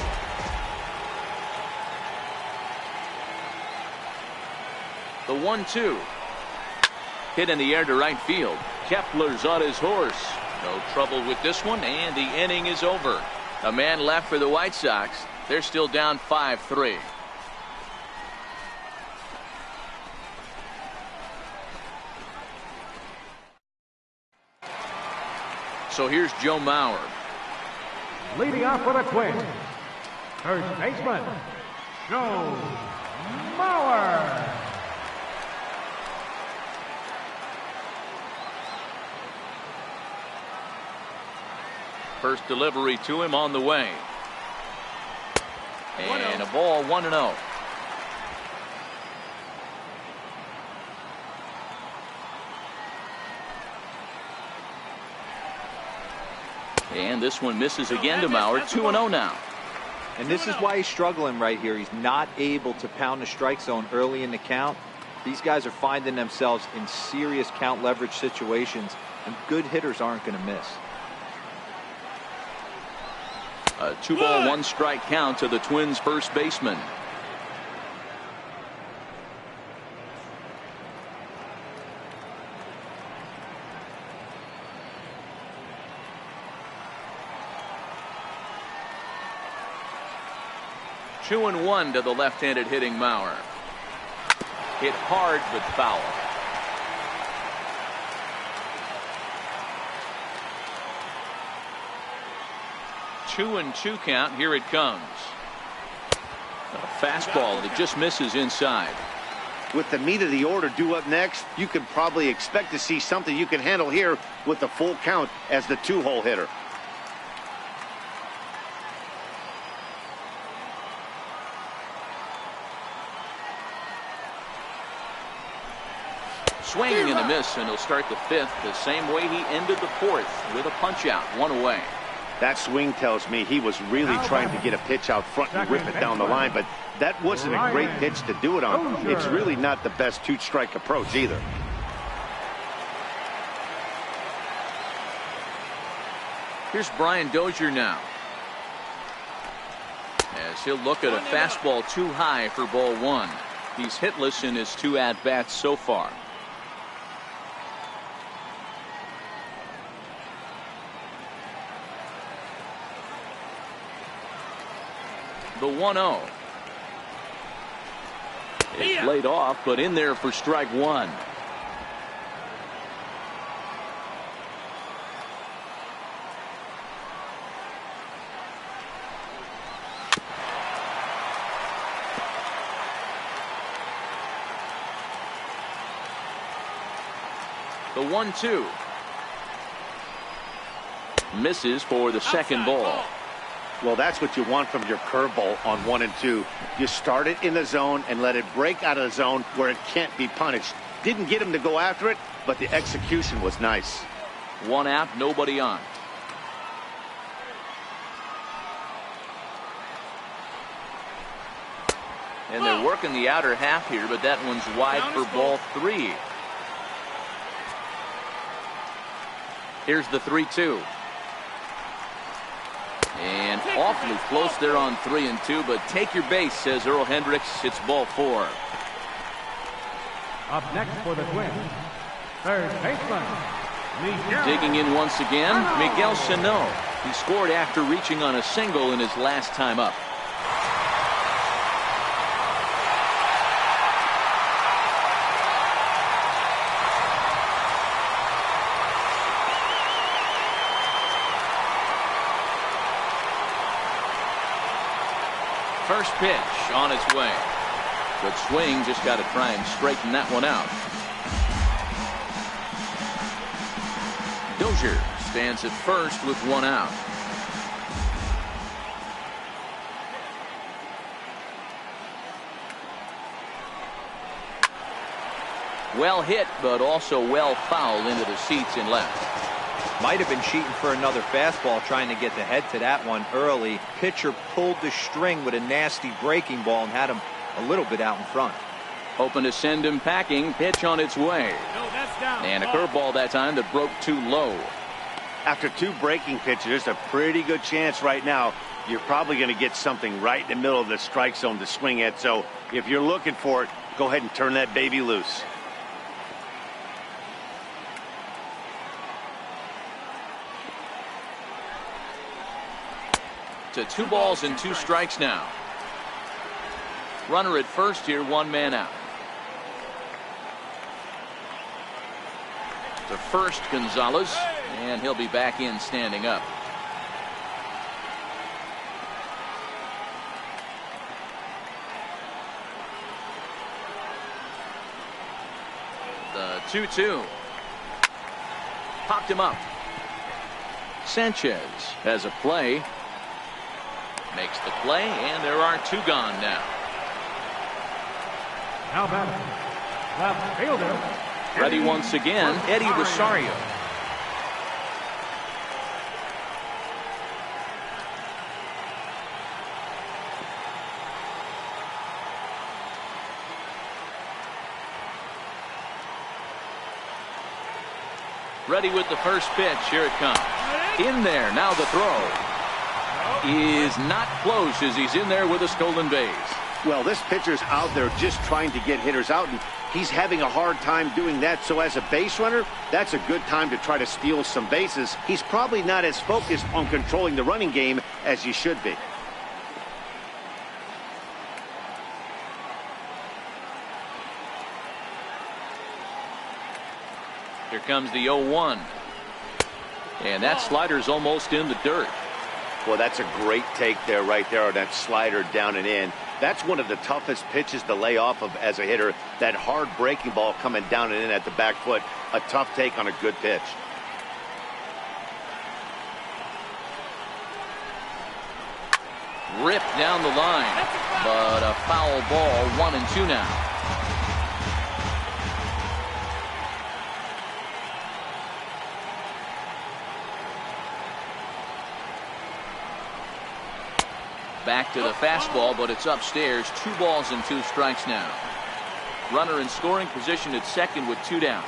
The 1-2 hit in the air to right field. Kepler's on his horse. No trouble with this one, and the inning is over. A man left for the White Sox. They're still down 5-3. So here's Joe Mauer. Leading off for the Twins, first baseman, Joe Mauer. First delivery to him on the way. And a ball, 1-0. And this one misses again to Mauer. 2-0 now. And this is why he's struggling right here. He's not able to pound the strike zone early in the count. These guys are finding themselves in serious count leverage situations, and good hitters aren't going to miss. A 2-ball, 1-strike count to the Twins' first baseman. Two and one to the left-handed hitting Mauer. Hit hard but foul. Two and two count. Here it comes. A fastball that just misses inside. With the meat of the order due up next, you could probably expect to see something you can handle here with the full count as the 2-hole hitter. Swinging and a miss, and he'll start the fifth the same way he ended the fourth, with a punch out, 1 away. That swing tells me he was really trying to get a pitch out front and rip it down the line, but that wasn't a great pitch to do it on. It's really not the best 2-strike approach either. Here's Brian Dozier now, as he'll look at a fastball too high for ball 1. He's hitless in his 2 at-bats so far. The 1-0. It's laid off, but in there for strike 1. The 1-2. Misses for the second ball. Well, that's what you want from your curveball on 1 and 2. You start it in the zone and let it break out of the zone where it can't be punished. Didn't get him to go after it, but the execution was nice. 1 out, nobody on. And they're working the outer half here, but that one's wide for ball 3. Here's the 3-2. And awfully close there on 3 and 2, but take your base, says Earl Hendricks. It's ball 4. Up next for the Twins, third baseman, Miguel. Digging in once again, Miguel Sano. He scored after reaching on a single in his last time up. First pitch on its way. Good swing, just got to try and straighten that one out. Dozier stands at first with 1 out. Well hit, but also well fouled into the seats in left. Might have been cheating for another fastball, trying to get the head to that one early. Pitcher pulled the string with a nasty breaking ball and had him a little bit out in front. Hoping to send him packing. Pitch on its way. And a curveball that time that broke too low. After 2 breaking pitches, there's a pretty good chance right now you're probably going to get something right in the middle of the strike zone to swing at. So if you're looking for it, go ahead and turn that baby loose. To 2 balls and 2 strikes now. Runner at first here, 1 man out. To first, Gonzalez, and he'll be back in standing up. The 2-2. Popped him up. Sanchez has a play. Makes the play, and there are 2 gone now. Now batting, left fielder. Ready once again, Eddie Rosario. Ready with the first pitch. Here it comes. In there. Now the throw is not close as he's in there with a stolen base. Well, this pitcher's out there just trying to get hitters out, and he's having a hard time doing that. So as a base runner, that's a good time to try to steal some bases. He's probably not as focused on controlling the running game as he should be. Here comes the 0-1. And that slider's almost in the dirt. Well, that's a great take there, right there on that slider down and in. That's one of the toughest pitches to lay off of as a hitter. That hard breaking ball coming down and in at the back foot. A tough take on a good pitch. Ripped down the line. But a foul ball. 1-2 now. Back to the fastball, but it's upstairs. 2 balls and 2 strikes now. Runner in scoring position at second with 2 down.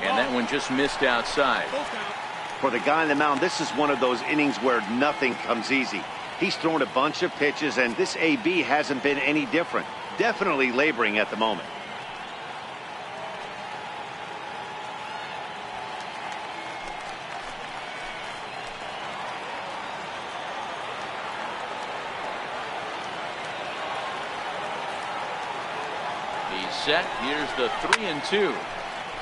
And that one just missed outside. For the guy on the mound, this is one of those innings where nothing comes easy. He's thrown a bunch of pitches, and this AB hasn't been any different. Definitely laboring at the moment. Set. Here's the 3-2.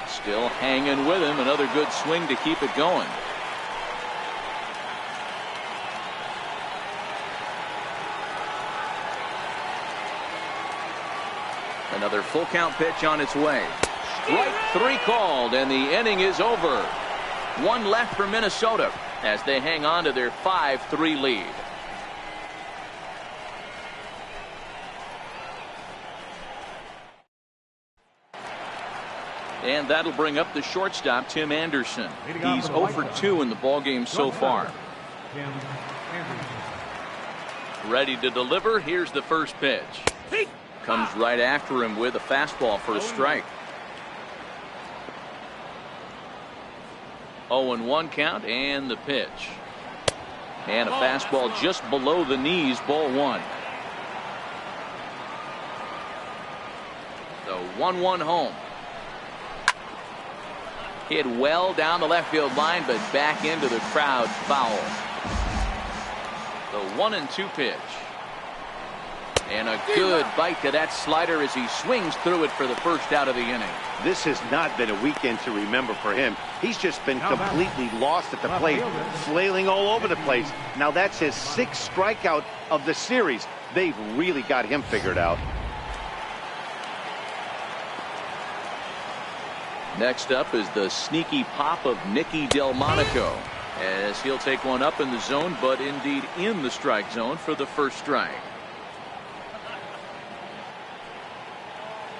Still hanging with him. Another good swing to keep it going. Another full count pitch on its way. Strike 3 called, and the inning is over. 1 left for Minnesota as they hang on to their 5-3 lead. And that'll bring up the shortstop, Tim Anderson. He's 0 for 2 in the ballgame so far. Ready to deliver. Here's the first pitch. Comes right after him with a fastball for a strike. 0-1 count, and the pitch. And a fastball just below the knees, ball 1. The 1-1 home. Hit well down the left field line, but back into the crowd, foul. The 1-2 pitch. And a good bite to that slider as he swings through it for the first out of the inning. This has not been a weekend to remember for him. He's just been completely lost at the plate, flailing all over the place. Now that's his 6th strikeout of the series. They've really got him figured out. Next up is the sneaky pop of Nicky Delmonico, as he'll take one up in the zone, but indeed in the strike zone for the first strike.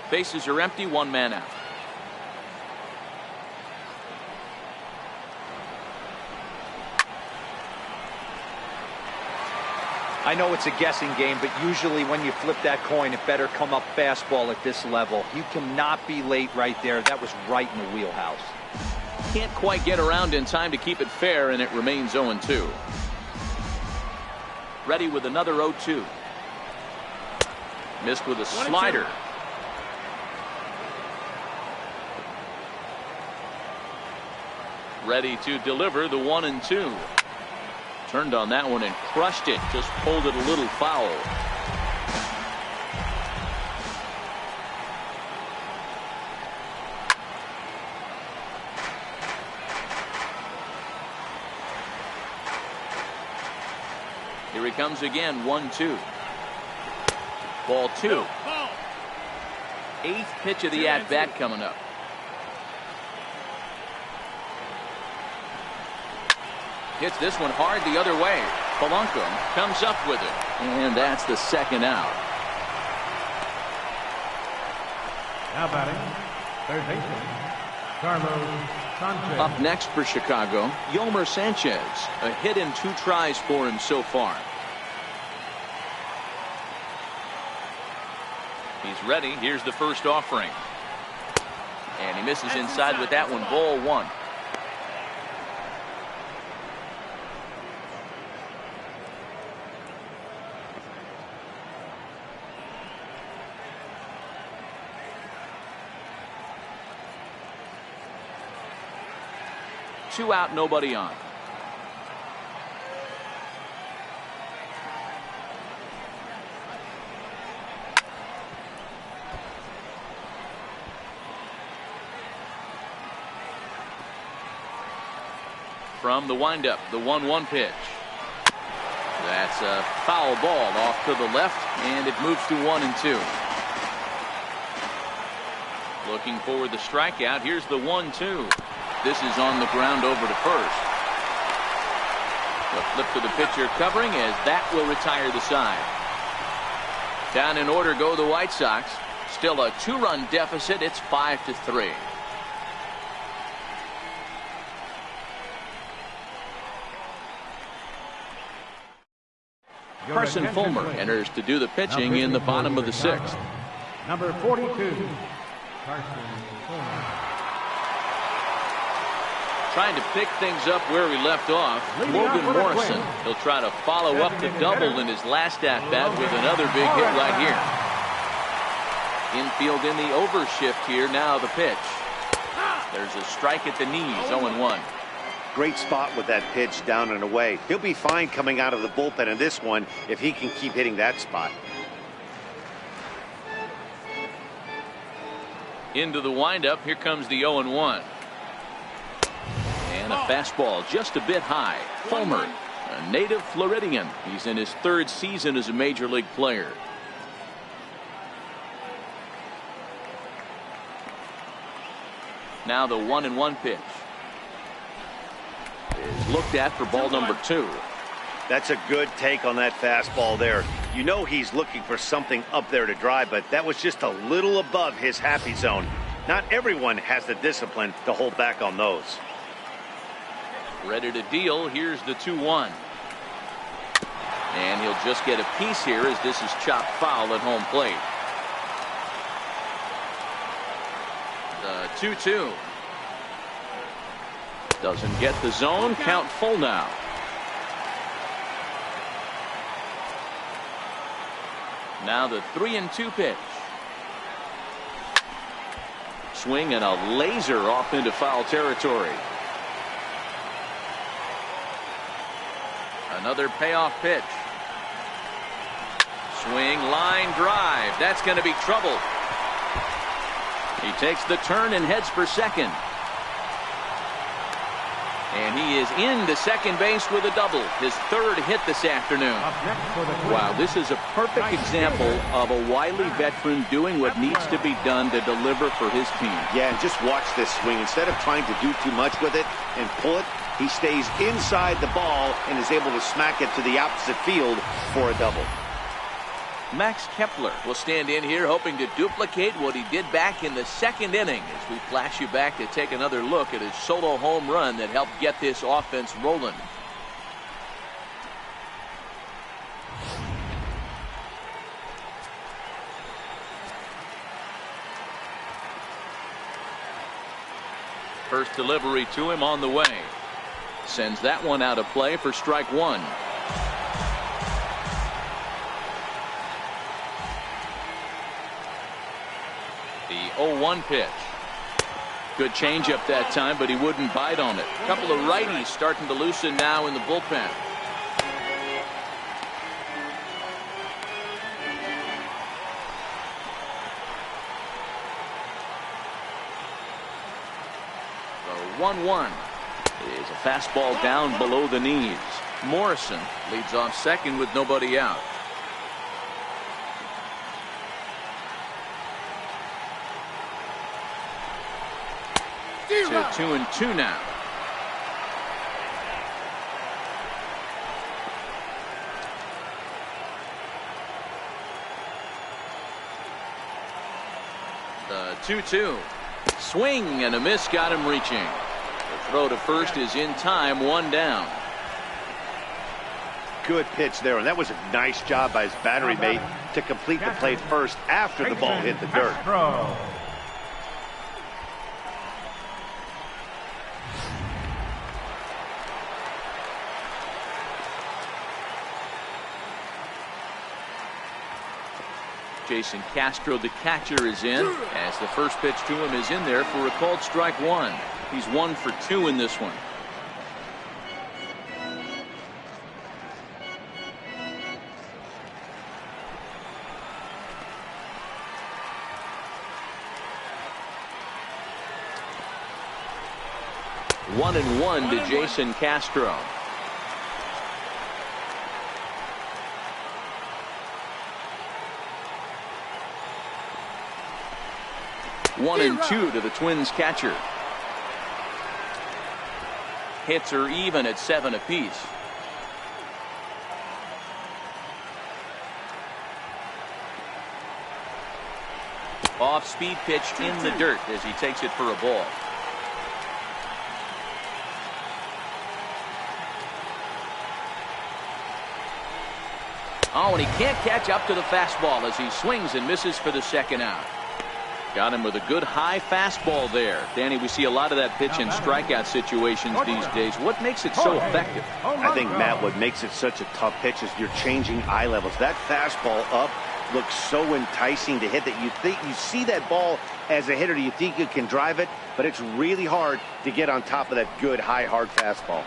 Bases are empty, 1 man out. I know it's a guessing game, but usually when you flip that coin, it better come up fastball at this level. You cannot be late right there. That was right in the wheelhouse. Can't quite get around in time to keep it fair, and it remains 0-2. Ready with another 0-2. Missed with a slider. Ready to deliver the 1-2. Turned on that one and crushed it. Just pulled it a little foul. Here he comes again. 1-2. Ball 2. 8th pitch of the at-bat coming up. Hits this one hard the other way. Polanco comes up with it. And that's the second out. Now batting, third baseman, Carlos Sanchez. Up next for Chicago, Yomer Sanchez. A hit in 2 tries for him so far. He's ready. Here's the first offering. And he misses inside with that one. Ball 1. Two out, nobody on. From the windup, the 1-1 pitch. That's a foul ball off to the left, and it moves to 1-2. Looking for the strikeout. Here's the 1-2. This is on the ground over to first. The flip to the pitcher covering as that will retire the side. Down in order go the White Sox. Still a 2-run deficit. It's 5-3. Carson Fulmer enters to do the pitching in the bottom of the 6th. Number 42, Carson Fulmer. Trying to pick things up where we left off. Logan Morrison. He'll try to follow up the double in his last at-bat with another big hit right here. Infield in the overshift here. Now the pitch. There's a strike at the knees. 0-1. Great spot with that pitch down and away. He'll be fine coming out of the bullpen in this one if he can keep hitting that spot. Into the windup. Here comes the 0-1. And a fastball just a bit high. Fulmer, a native Floridian. He's in his 3rd season as a major league player. Now the 1-1 pitch is looked at for ball number 2. That's a good take on that fastball there. You know he's looking for something up there to drive, but that was just a little above his happy zone. Not everyone has the discipline to hold back on those. Ready to deal. Here's the 2-1. And he'll just get a piece here as this is chopped foul at home plate. The 2-2. Doesn't get the zone. Count full now. Now the 3-2 pitch. Swing and a laser off into foul territory. Another payoff pitch. Swing, line drive. That's going to be trouble. He takes the turn and heads for second. And he is into second base with a double. His 3rd hit this afternoon. Wow, this is a perfect example of a wily veteran doing what needs to be done to deliver for his team. Yeah, and just watch this swing. Instead of trying to do too much with it and pull it, he stays inside the ball and is able to smack it to the opposite field for a double. Max Kepler will stand in here hoping to duplicate what he did back in the 2nd inning as we flash you back to take another look at his solo home run that helped get this offense rolling. First delivery to him on the way. Sends that one out of play for strike 1. The 0-1 pitch. Good changeup that time, but he wouldn't bite on it. A couple of righties starting to loosen now in the bullpen. The 1-1 is a fastball down below the knees. Morrison leads off second with nobody out. at 2-2 now. The 2-2. Swing and a miss got him reaching. The throw to first is in time, 1 down. Good pitch there, and that was a nice job by his battery mate to complete the play first after the ball hit the dirt. Jason Castro, the catcher, is in as the first pitch to him is in there for a called strike 1. He's 1 for 2 in this one. One and one to Jason Castro. One and two to the Twins catcher. Hits are even at 7 apiece. Off speed pitch in the dirt as he takes it for a ball. Oh, and he can't catch up to the fastball as he swings and misses for the second out. Got him with a good high fastball there. Danny, we see a lot of that pitch in strikeout situations these days. What makes it so effective? I think, Matt, what makes it such a tough pitch is you're changing eye levels. That fastball up looks so enticing to hit that you think you see that ball as a hitter. You think you can drive it, but it's really hard to get on top of that good high hard fastball.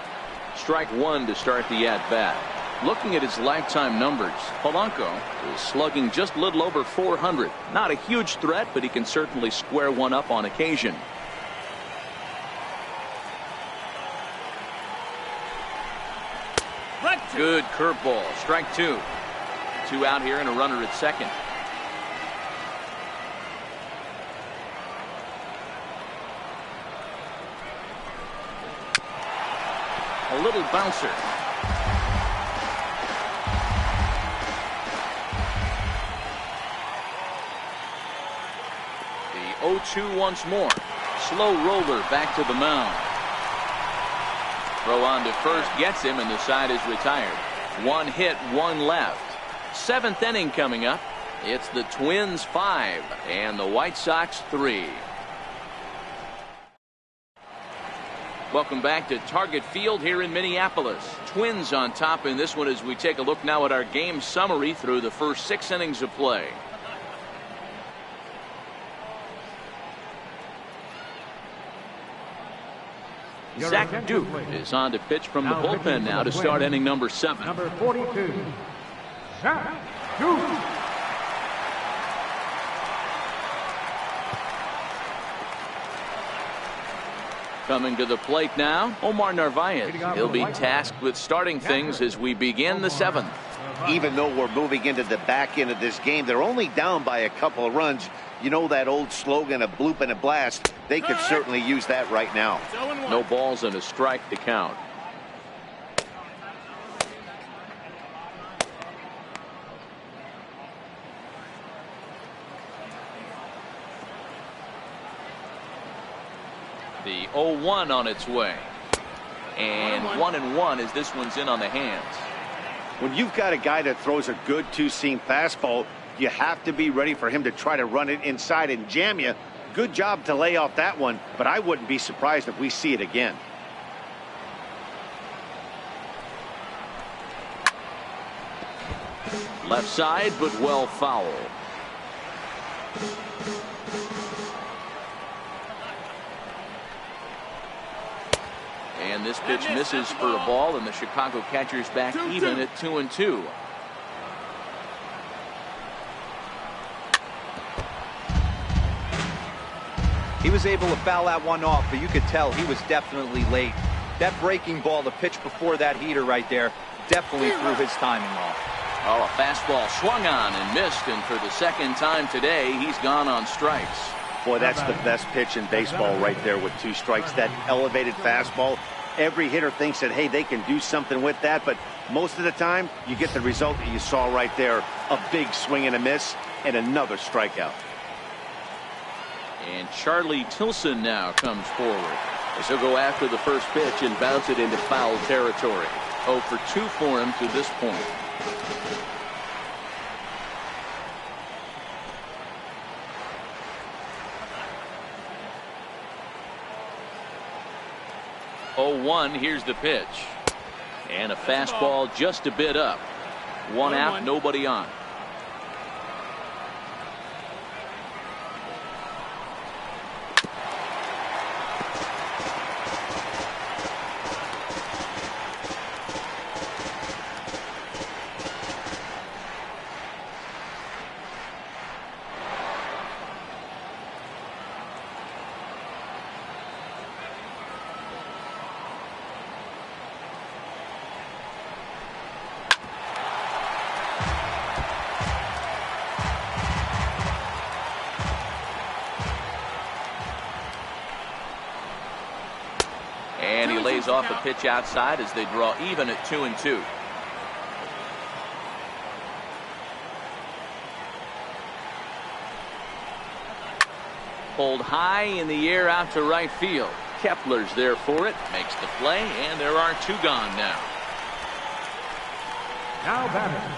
Strike 1 to start the at-bat. Looking at his lifetime numbers, Polanco is slugging just a little over 400. Not a huge threat, but he can certainly square one up on occasion. Good curveball. Strike 2. 2 out here and a runner at second. A little bouncer. The 0-2 once more. Slow roller back to the mound. Throw on to first gets him, and the side is retired. 1 hit, 1 left. 7th inning coming up. It's the Twins 5 and the White Sox 3. Welcome back to Target Field here in Minneapolis. Twins on top in this one as we take a look now at our game summary through the first 6 innings of play. Zach Duke is on to pitch from the bullpen now to start inning number 7. Number 42, Zach Duke. Coming to the plate now, Omar Narvaez. He'll be tasked with starting things as we begin the 7th. Even though we're moving into the back end of this game, they're only down by a couple of runs. You know that old slogan, a bloop and a blast. They could certainly use that right now. No balls and a strike to count. The 0-1 on its way. And 1-1 as this one's in on the hands. When you've got a guy that throws a good two-seam fastball, you have to be ready for him to try to run it inside and jam you. Good job to lay off that one, but I wouldn't be surprised if we see it again. Left side, but well foul. And this pitch misses for a ball, and the Chicago catcher's back even at 2-2. He was able to foul that one off, but you could tell he was definitely late. That breaking ball, the pitch before that heater right there, definitely threw his timing off. Oh, a fastball swung on and missed, and for the second time today, he's gone on strikes. Boy, that's the best pitch in baseball right there with 2 strikes. That elevated fastball. Every hitter thinks that, hey, they can do something with that, but most of the time, you get the result that you saw right there. A big swing and a miss, and another strikeout. And Charlie Tilson now comes forward as he'll go after the first pitch and bounce it into foul territory. 0 for 2 for him to this point. Oh, 1, here's the pitch. And a fastball just a bit up. 1 out, nobody on. And he lays off a pitch outside as they draw even at 2-2. Pulled high in the air out to right field. Kepler's there for it, makes the play, and there are 2 gone now. Now batter,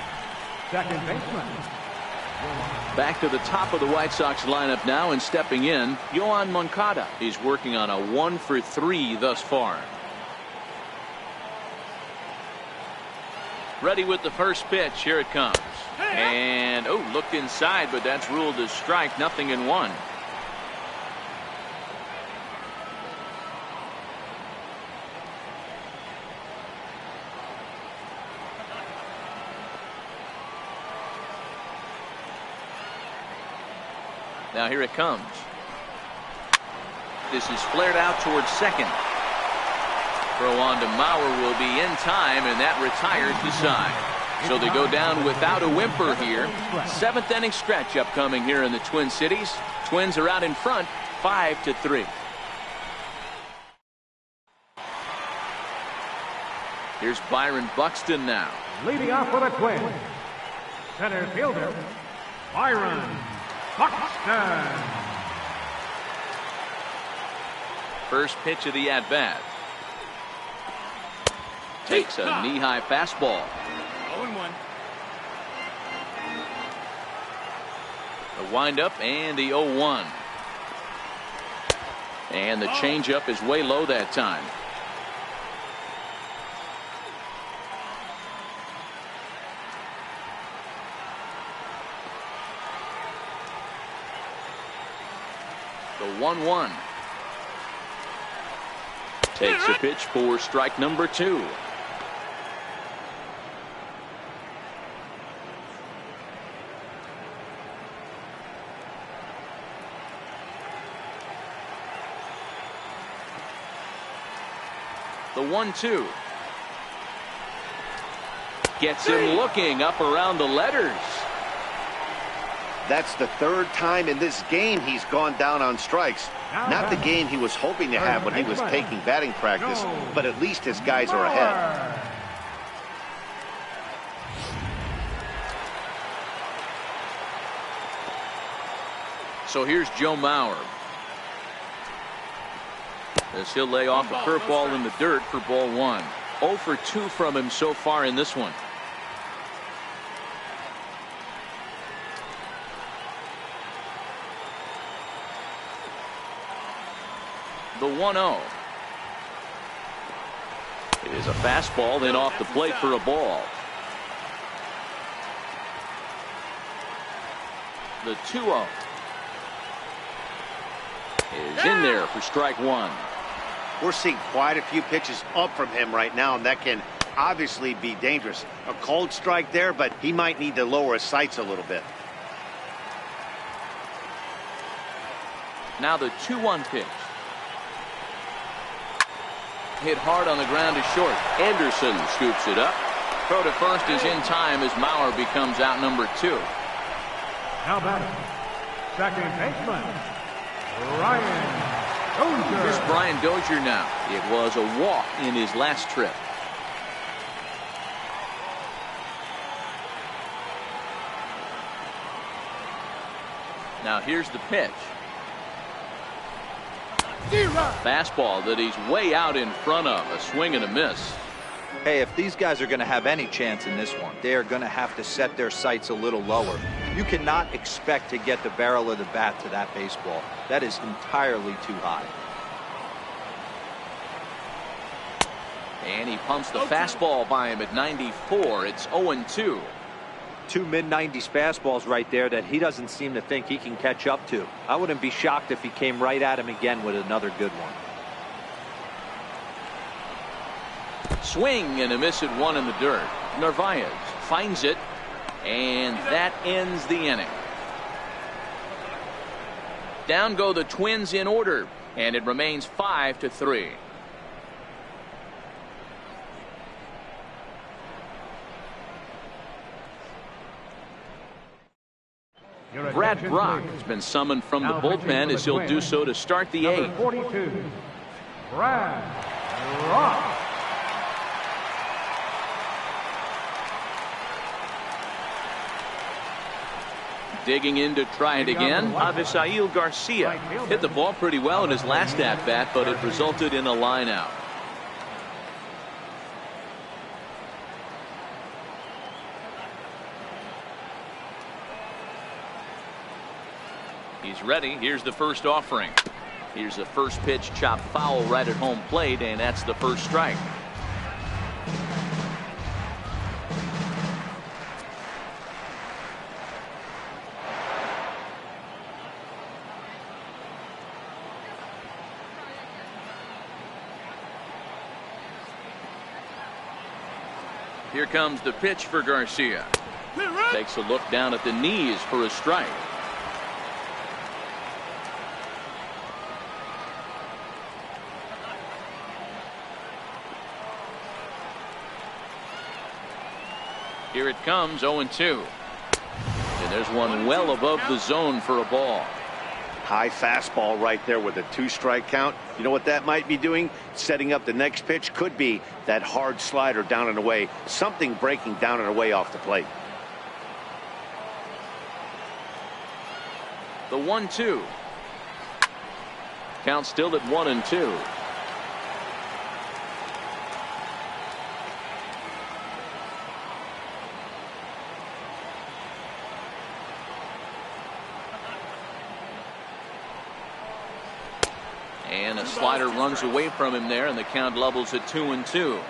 second baseman. Back to the top of the White Sox lineup now, and stepping in, Yoan Moncada. He's working on a 1 for 3 thus far. Ready with the first pitch. Here it comes. And, looked inside, but that's ruled as strike. 0-1. Now here it comes. This is flared out towards second. Throw on to Mauer will be in time, and that retires the side. So they go down without a whimper here. 7th inning stretch upcoming here in the Twin Cities. Twins are out in front, 5-3. Here's Byron Buxton now. Leading off for the Twins, center fielder, Byron Buxton. First pitch of the at-bat. Takes a knee-high fastball. 0-1. The windup and the 0-1. And the changeup is way low that time. The 1-1. Takes a pitch for strike number 2. The 1-2. Gets him looking up around the letters. That's the 3rd time in this game he's gone down on strikes. Not the game he was hoping to have when he was taking batting practice, but at least his guys are ahead. So here's Joe Mauer. As he'll lay off a curveball in the dirt for ball 1. 0 for 2 from him so far in this one. The 1-0. It is a fastball, then off the plate for a ball. The 2-0 is in there for strike 1. We're seeing quite a few pitches up from him right now, and that can obviously be dangerous. A cold strike there, but he might need to lower his sights a little bit. Now the 2-1 pitch. Hit hard on the ground is short. Anderson scoops it up. Throw to first is in time as Mauer becomes out number 2. Now batter, second baseman, Here's Brian Dozier now. It was a walk in his last trip. Now here's the pitch. Fastball that he's way out in front of. A swing and a miss. Hey, if these guys are going to have any chance in this one, they are going to have to set their sights a little lower. You cannot expect to get the barrel of the bat to that baseball. That is entirely too high. And he pumps the fastball by him at 94. It's 0-2. Two mid-90s fastballs right there that he doesn't seem to think he can catch up to. I wouldn't be shocked if he came right at him again with another good one. Swing and a miss at one in the dirt. Narvaez finds it, and that ends the inning. Down go the Twins in order, and it remains 5-3. Brad Brock has been summoned from the bullpen as he'll do so to start the eighth. 42, Brad Brock. Digging in to try it again, Avisail Garcia hit the ball pretty well in his last at-bat, but it resulted in a line out. He's ready. Here's the first offering. Here's a first pitch chopped foul right at home plate, and that's the first strike. Here comes the pitch for Garcia. Takes a look down at the knees for a strike. Here it comes, 0-2. And there's one well above the zone for a ball. High fastball right there with a 2-strike count. You know what that might be doing? Setting up the next pitch. Could be that hard slider down and away. Something breaking down and away off the plate. The 1-2. Count still at 1-2. And a slider runs away from him there, and the count levels at 2-2.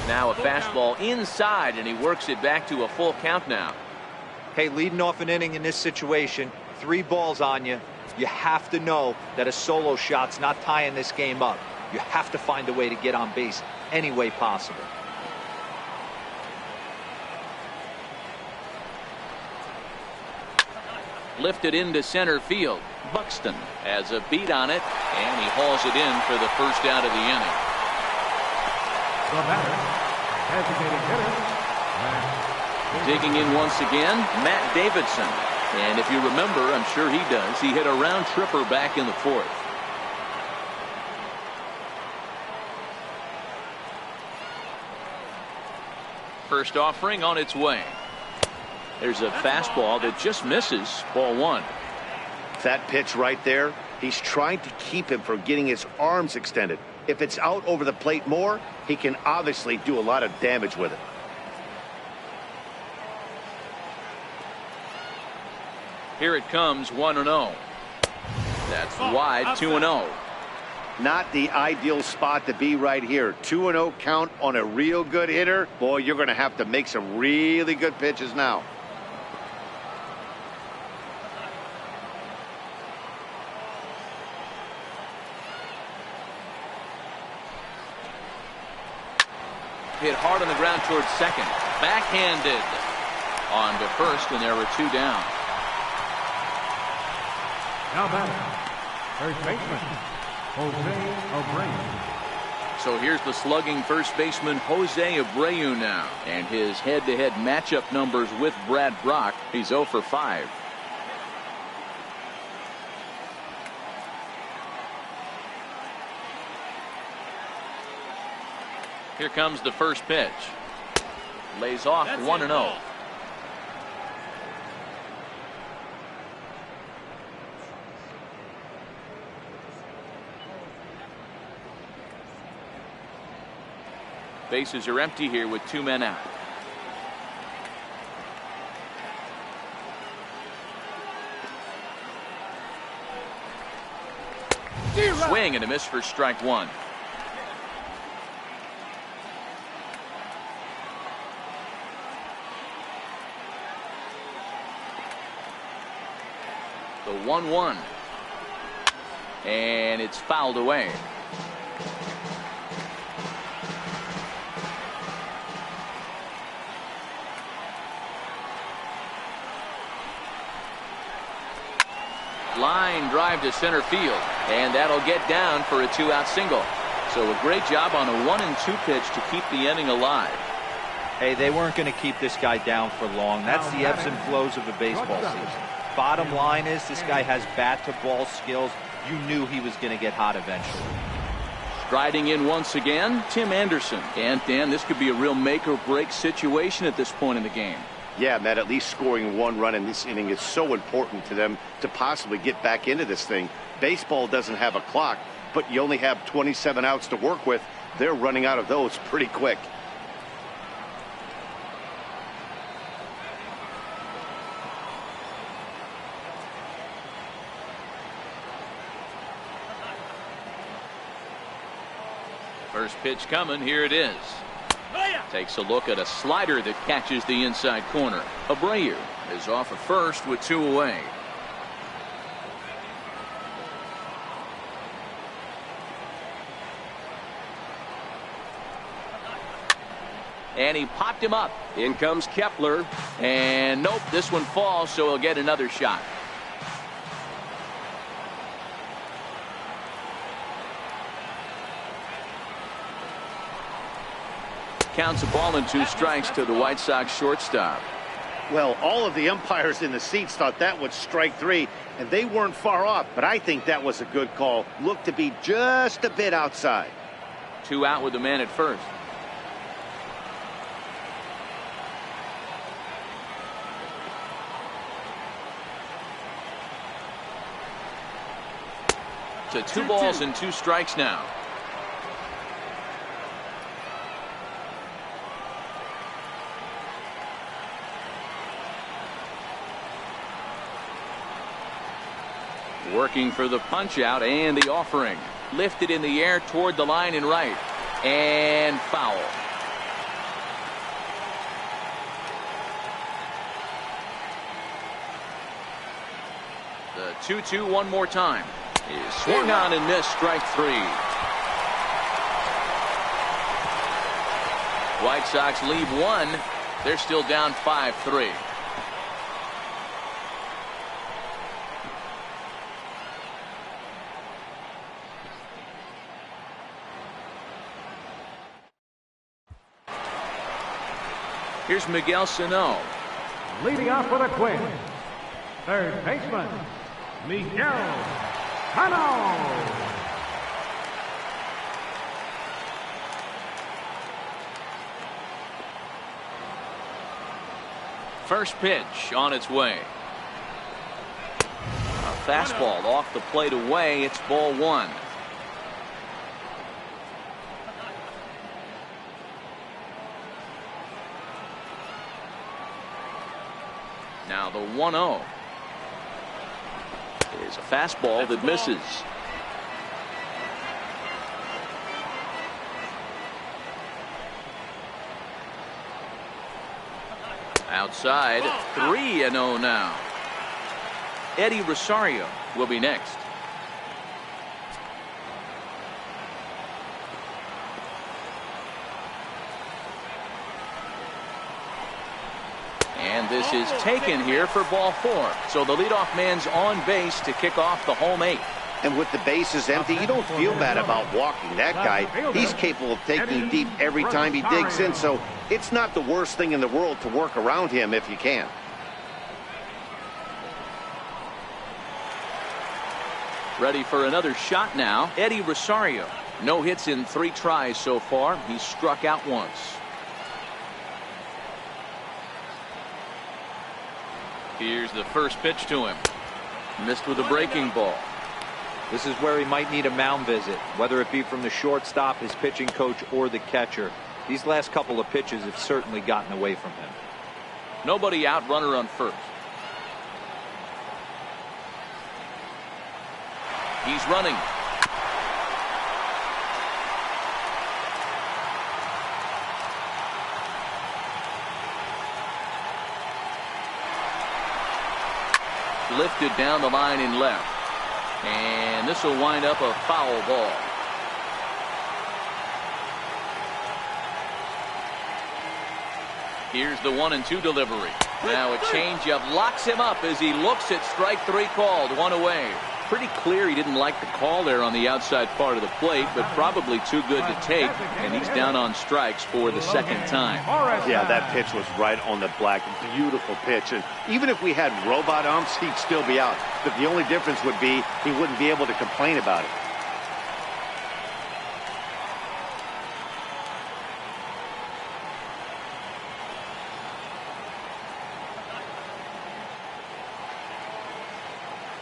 Now a fastball inside, and he works it back to a full count now. Hey, leading off an inning in this situation, 3 balls on you. You have to know that a solo shot's not tying this game up. You have to find a way to get on base any way possible. Lifted into center field. Buxton has a beat on it, and he hauls it in for the first out of the inning. The batter, designated hitter, Digging in once again, Matt Davidson. And if you remember, I'm sure he does, he hit a round tripper back in the 4th. First offering on its way. There's a fastball that just misses. Ball 1. That pitch right there, he's trying to keep him from getting his arms extended. If it's out over the plate more, he can obviously do a lot of damage with it. Here it comes, 1-0. That's wide, 2-0. Not the ideal spot to be right here. 2-0 count on a real good hitter. Boy, you're going to have to make some really good pitches now. Hit hard on the ground towards second. Backhanded on to first, and there were 2 down. now batter, first baseman, Jose Abreu. So here's the slugging first baseman Jose Abreu now, and his head-to-head matchup numbers with Brad Brock. He's 0 for 5. Here comes the first pitch. Lays off 1-0. Bases are empty here with 2 men out. Swing and a miss for strike 1. The 1-1. And it's fouled away. Line drive to center field, and that'll get down for a 2-out single. So a great job on a 1-2 pitch to keep the inning alive. Hey, they weren't going to keep this guy down for long. That's the ebbs and flows of a baseball season. Bottom line is this guy has bat to ball skills. You knew he was going to get hot eventually. Striding in once again, Tim Anderson. And Dan, this could be a real make or break situation at this point in the game. Yeah, Matt, at least scoring 1 run in this inning is so important to them to possibly get back into this thing. Baseball doesn't have a clock, but you only have 27 outs to work with. They're running out of those pretty quick. First pitch coming. Here it is. Takes a look at a slider that catches the inside corner. Abreu is off at first with 2 away. And he popped him up. In comes Kepler. And nope, this one falls, so he'll get another shot. Counts a ball and 2 strikes to the White Sox shortstop. Well, all of the umpires in the seats thought that was strike 3, and they weren't far off, but I think that was a good call. Looked to be just a bit outside. 2 out with the man at first. To 2 balls and 2 strikes now. Working for the punch out and the offering. Lifted in the air toward the line and right. And foul. The 2-2 one more time. Is swung on and missed, strike 3. White Sox lead 1. They're still down 5-3. Here's Miguel Sano. Leading off for the Twins, third baseman, Miguel Sano. First pitch on its way. A fastball off the plate away. It's ball 1. Now the 1-0 is a fastball that misses. Outside, 3-0 now. Eddie Rosario will be next. And this is taken here for ball 4. So the leadoff man's on base to kick off the home 8th. And with the bases empty, you don't feel bad about walking that guy. He's capable of taking deep every time he digs in, so it's not the worst thing in the world to work around him if you can. Ready for another shot now. Eddie Rosario. No hits in 3 tries so far. He's struck out once. Here's the first pitch to him. Missed with a breaking ball. This is where he might need a mound visit, whether it be from the shortstop, his pitching coach, or the catcher. These last couple of pitches have certainly gotten away from him. Nobody out, runner on first. He's running. Lifted down the line in left. And this will wind up a foul ball. Here's the 1-2 delivery. Now a changeup locks him up as he looks at strike 3 called. 1 away. Pretty clear he didn't like the call there on the outside part of the plate, but probably too good to take, and he's down on strikes for the second time. Yeah, that pitch was right on the black. Beautiful pitch. And even if we had robot umps, he'd still be out. But the only difference would be he wouldn't be able to complain about it.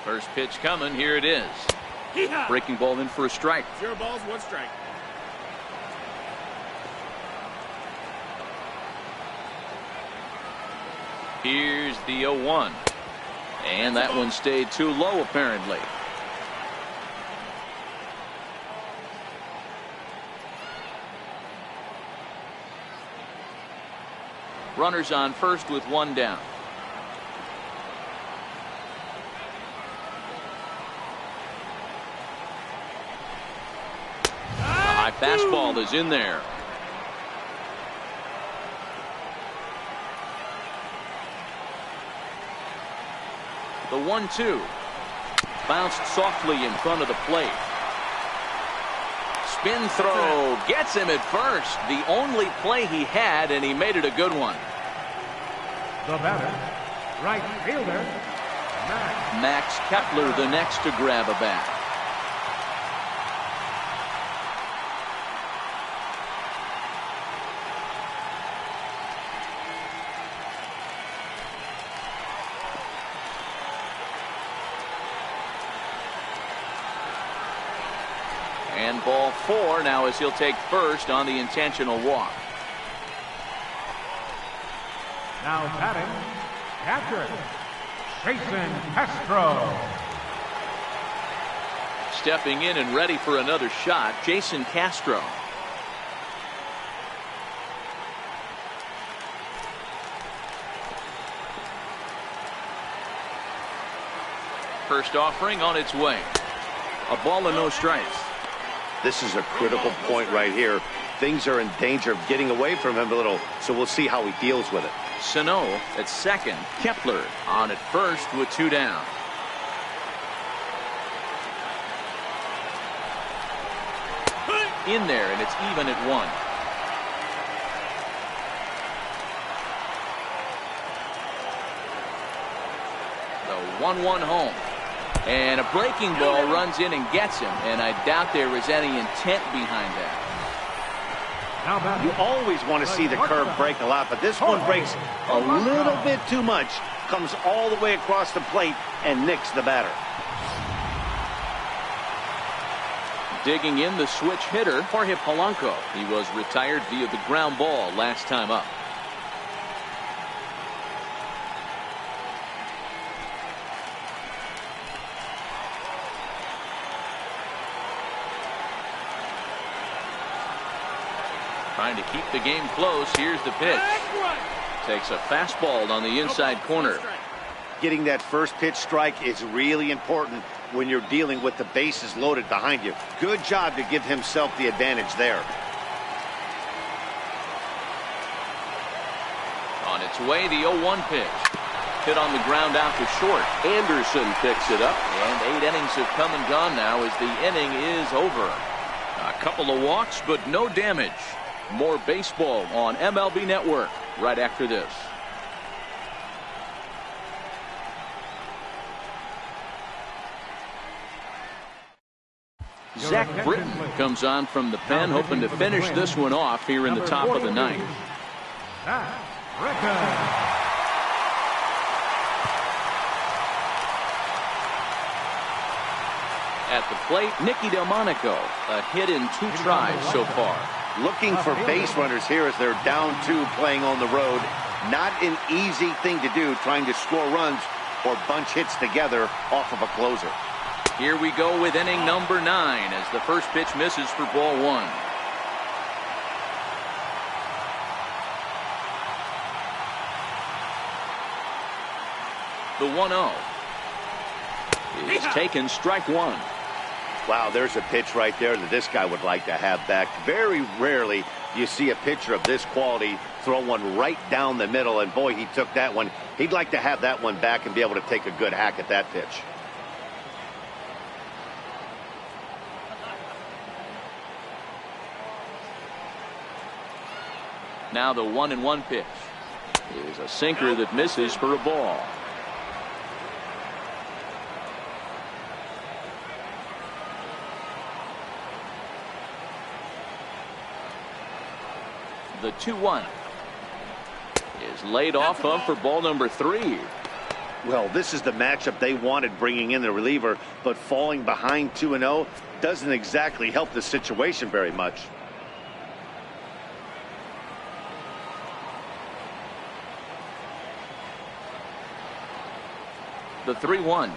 First pitch coming. Here it is. Breaking ball in for a strike. 0 balls, 1 strike. Here's the 0-1. And that one stayed too low, apparently. Runners on first with 1 down. Fastball is in there. The 1-2 bounced softly in front of the plate. Spin throw gets him at first. The only play he had, and he made it a good one. The batter, right fielder, Max Kepler, the next to grab a bat. And ball 4 now as he'll take first on the intentional walk. Now batting, catcher, Jason Castro. Stepping in and ready for another shot, Jason Castro. First offering on its way. A ball and no strikes. This is a critical point right here. Things are in danger of getting away from him a little, so we'll see how he deals with it. Sano at second. Kepler on at first with 2 down. In there, and it's even at 1. The 1-1 home. And a breaking ball runs in and gets him, and I doubt there is any intent behind that. You always want to see the curve break a lot, but this one breaks a little bit too much. Comes all the way across the plate and nicks the batter. Digging in, the switch hitter, Jorge Polanco. He was retired via the ground ball last time up. Trying to keep the game close. Here's the pitch. Takes a fastball on the inside corner. Getting that first pitch strike is really important when you're dealing with the bases loaded behind you. Good job to give himself the advantage there. On its way, the 0-1 pitch. Hit on the ground out to short. Anderson picks it up. And 8 innings have come and gone now as the inning is over. A couple of walks, but no damage. More baseball on MLB Network right after this. Zach Britton comes on from the pen, hoping to finish this one off here in the top of the ninth. At the plate, Nicky Delmonico, a hit in 2 tries so far. Looking for base runners here as they're down 2 playing on the road. Not an easy thing to do, trying to score runs or bunch hits together off of a closer. Here we go with inning number 9 as the first pitch misses for ball 1. The 1-0 is taken, strike 1. Wow, there's a pitch right there that this guy would like to have back. Very rarely do you see a pitcher of this quality throw one right down the middle, and boy, he took that one. He'd like to have that one back and be able to take a good hack at that pitch. Now the 1-1 pitch is a sinker that misses for a ball. The 2-1 is laid off of for ball number 3. Well, this is the matchup they wanted, bringing in the reliever, but falling behind 2-0 doesn't exactly help the situation very much. The 3-1.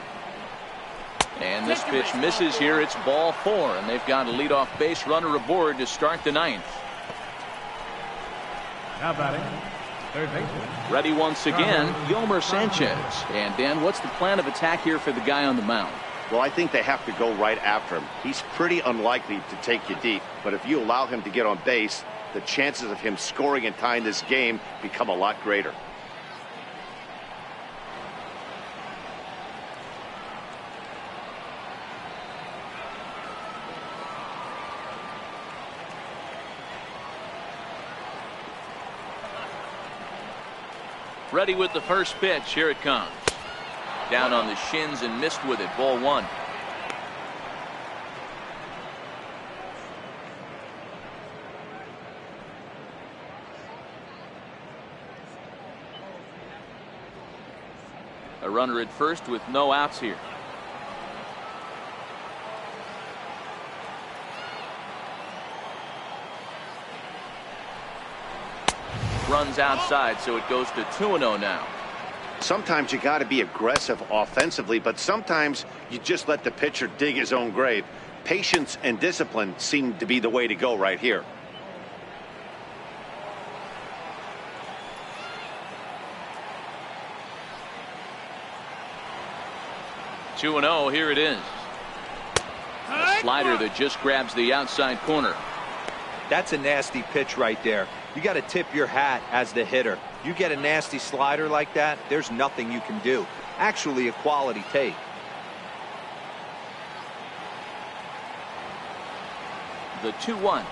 And this pitch misses here. It's ball 4, and they've got a leadoff base runner aboard to start the 9th. Now batting, third baseman. Ready once again, Yolmer Sanchez. And Dan, what's the plan of attack here for the guy on the mound? Well, I think they have to go right after him. He's pretty unlikely to take you deep, but if you allow him to get on base, the chances of him scoring and tying this game become a lot greater. Ready with the first pitch. Here it comes. Down on the shins and missed with it. Ball 1. A runner at first with no outs here. Runs outside, so it goes to 2-0 now. Sometimes you got to be aggressive offensively, but sometimes you just let the pitcher dig his own grave. Patience and discipline seem to be the way to go right here. Two and 0, here it is. A slider that just grabs the outside corner. That's a nasty pitch right there. You got to tip your hat as the hitter. You get a nasty slider like that, there's nothing you can do. Actually a quality take. The 2-1.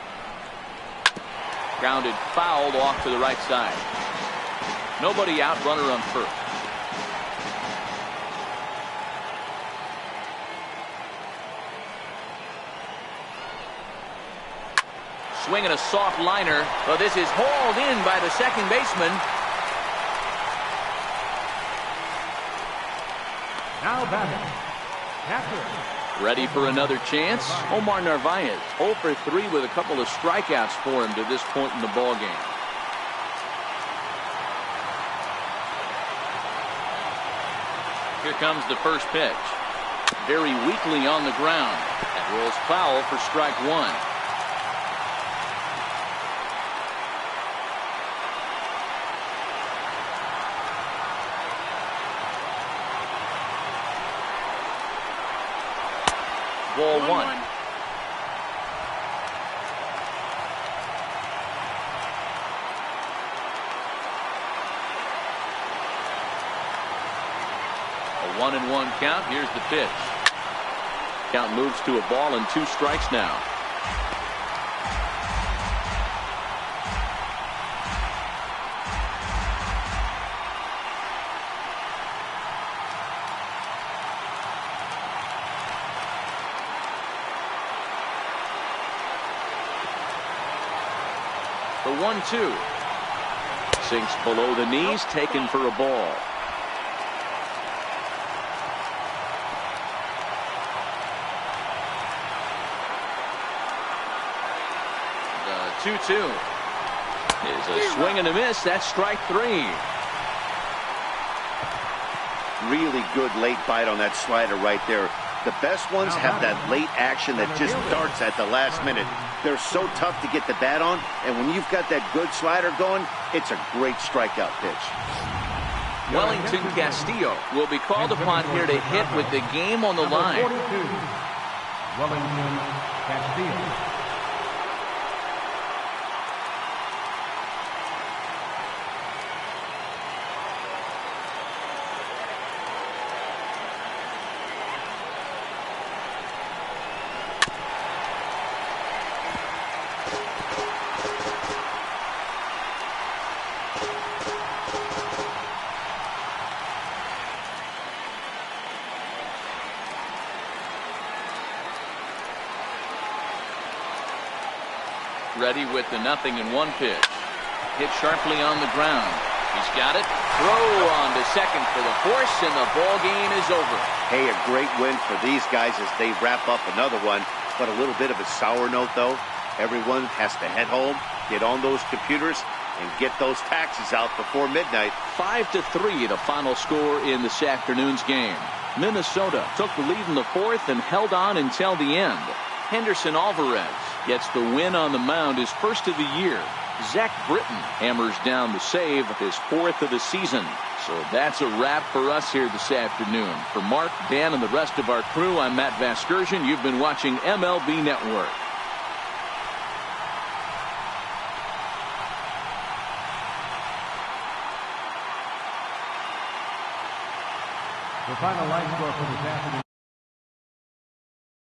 Grounded fouled off to the right side. Nobody out, runner on first. Swinging a soft liner. Well, this is hauled in by the second baseman. Now batting, catcher. Ready for another chance. Omar Narvaez 0 for 3 with a couple of strikeouts for him to this point in the ball game. Here comes the first pitch. Very weakly on the ground. That rolls foul for strike 1. Ball 1. 1-1 count. Here's the pitch. Count moves to a ball and 2 strikes now. The 1-2 sinks below the knees, taken for a ball. The 2-2 is a swing and a miss. That's strike 3. Really good late bite on that slider right there. The best ones have that late action that just darts at the last minute. They're so tough to get the bat on, and when you've got that good slider going, it's a great strikeout pitch. Wellington Castillo will be called upon here to hit with the game on the line. Wellington Castillo. Ready with the 0-1 pitch. Hit sharply on the ground. He's got it. Throw on to second for the force, and the ball game is over. Hey, a great win for these guys as they wrap up another one. But a little bit of a sour note, though. Everyone has to head home, get on those computers, and get those taxes out before midnight. 5-3, the final score in this afternoon's game. Minnesota took the lead in the 4th and held on until the end. Henderson Alvarez gets the win on the mound, his first of the year. Zach Britton hammers down the save, his 4th of the season. So that's a wrap for us here this afternoon. For Mark, Dan, and the rest of our crew, I'm Matt Vasgersian. You've been watching MLB Network. The final line score for this afternoon.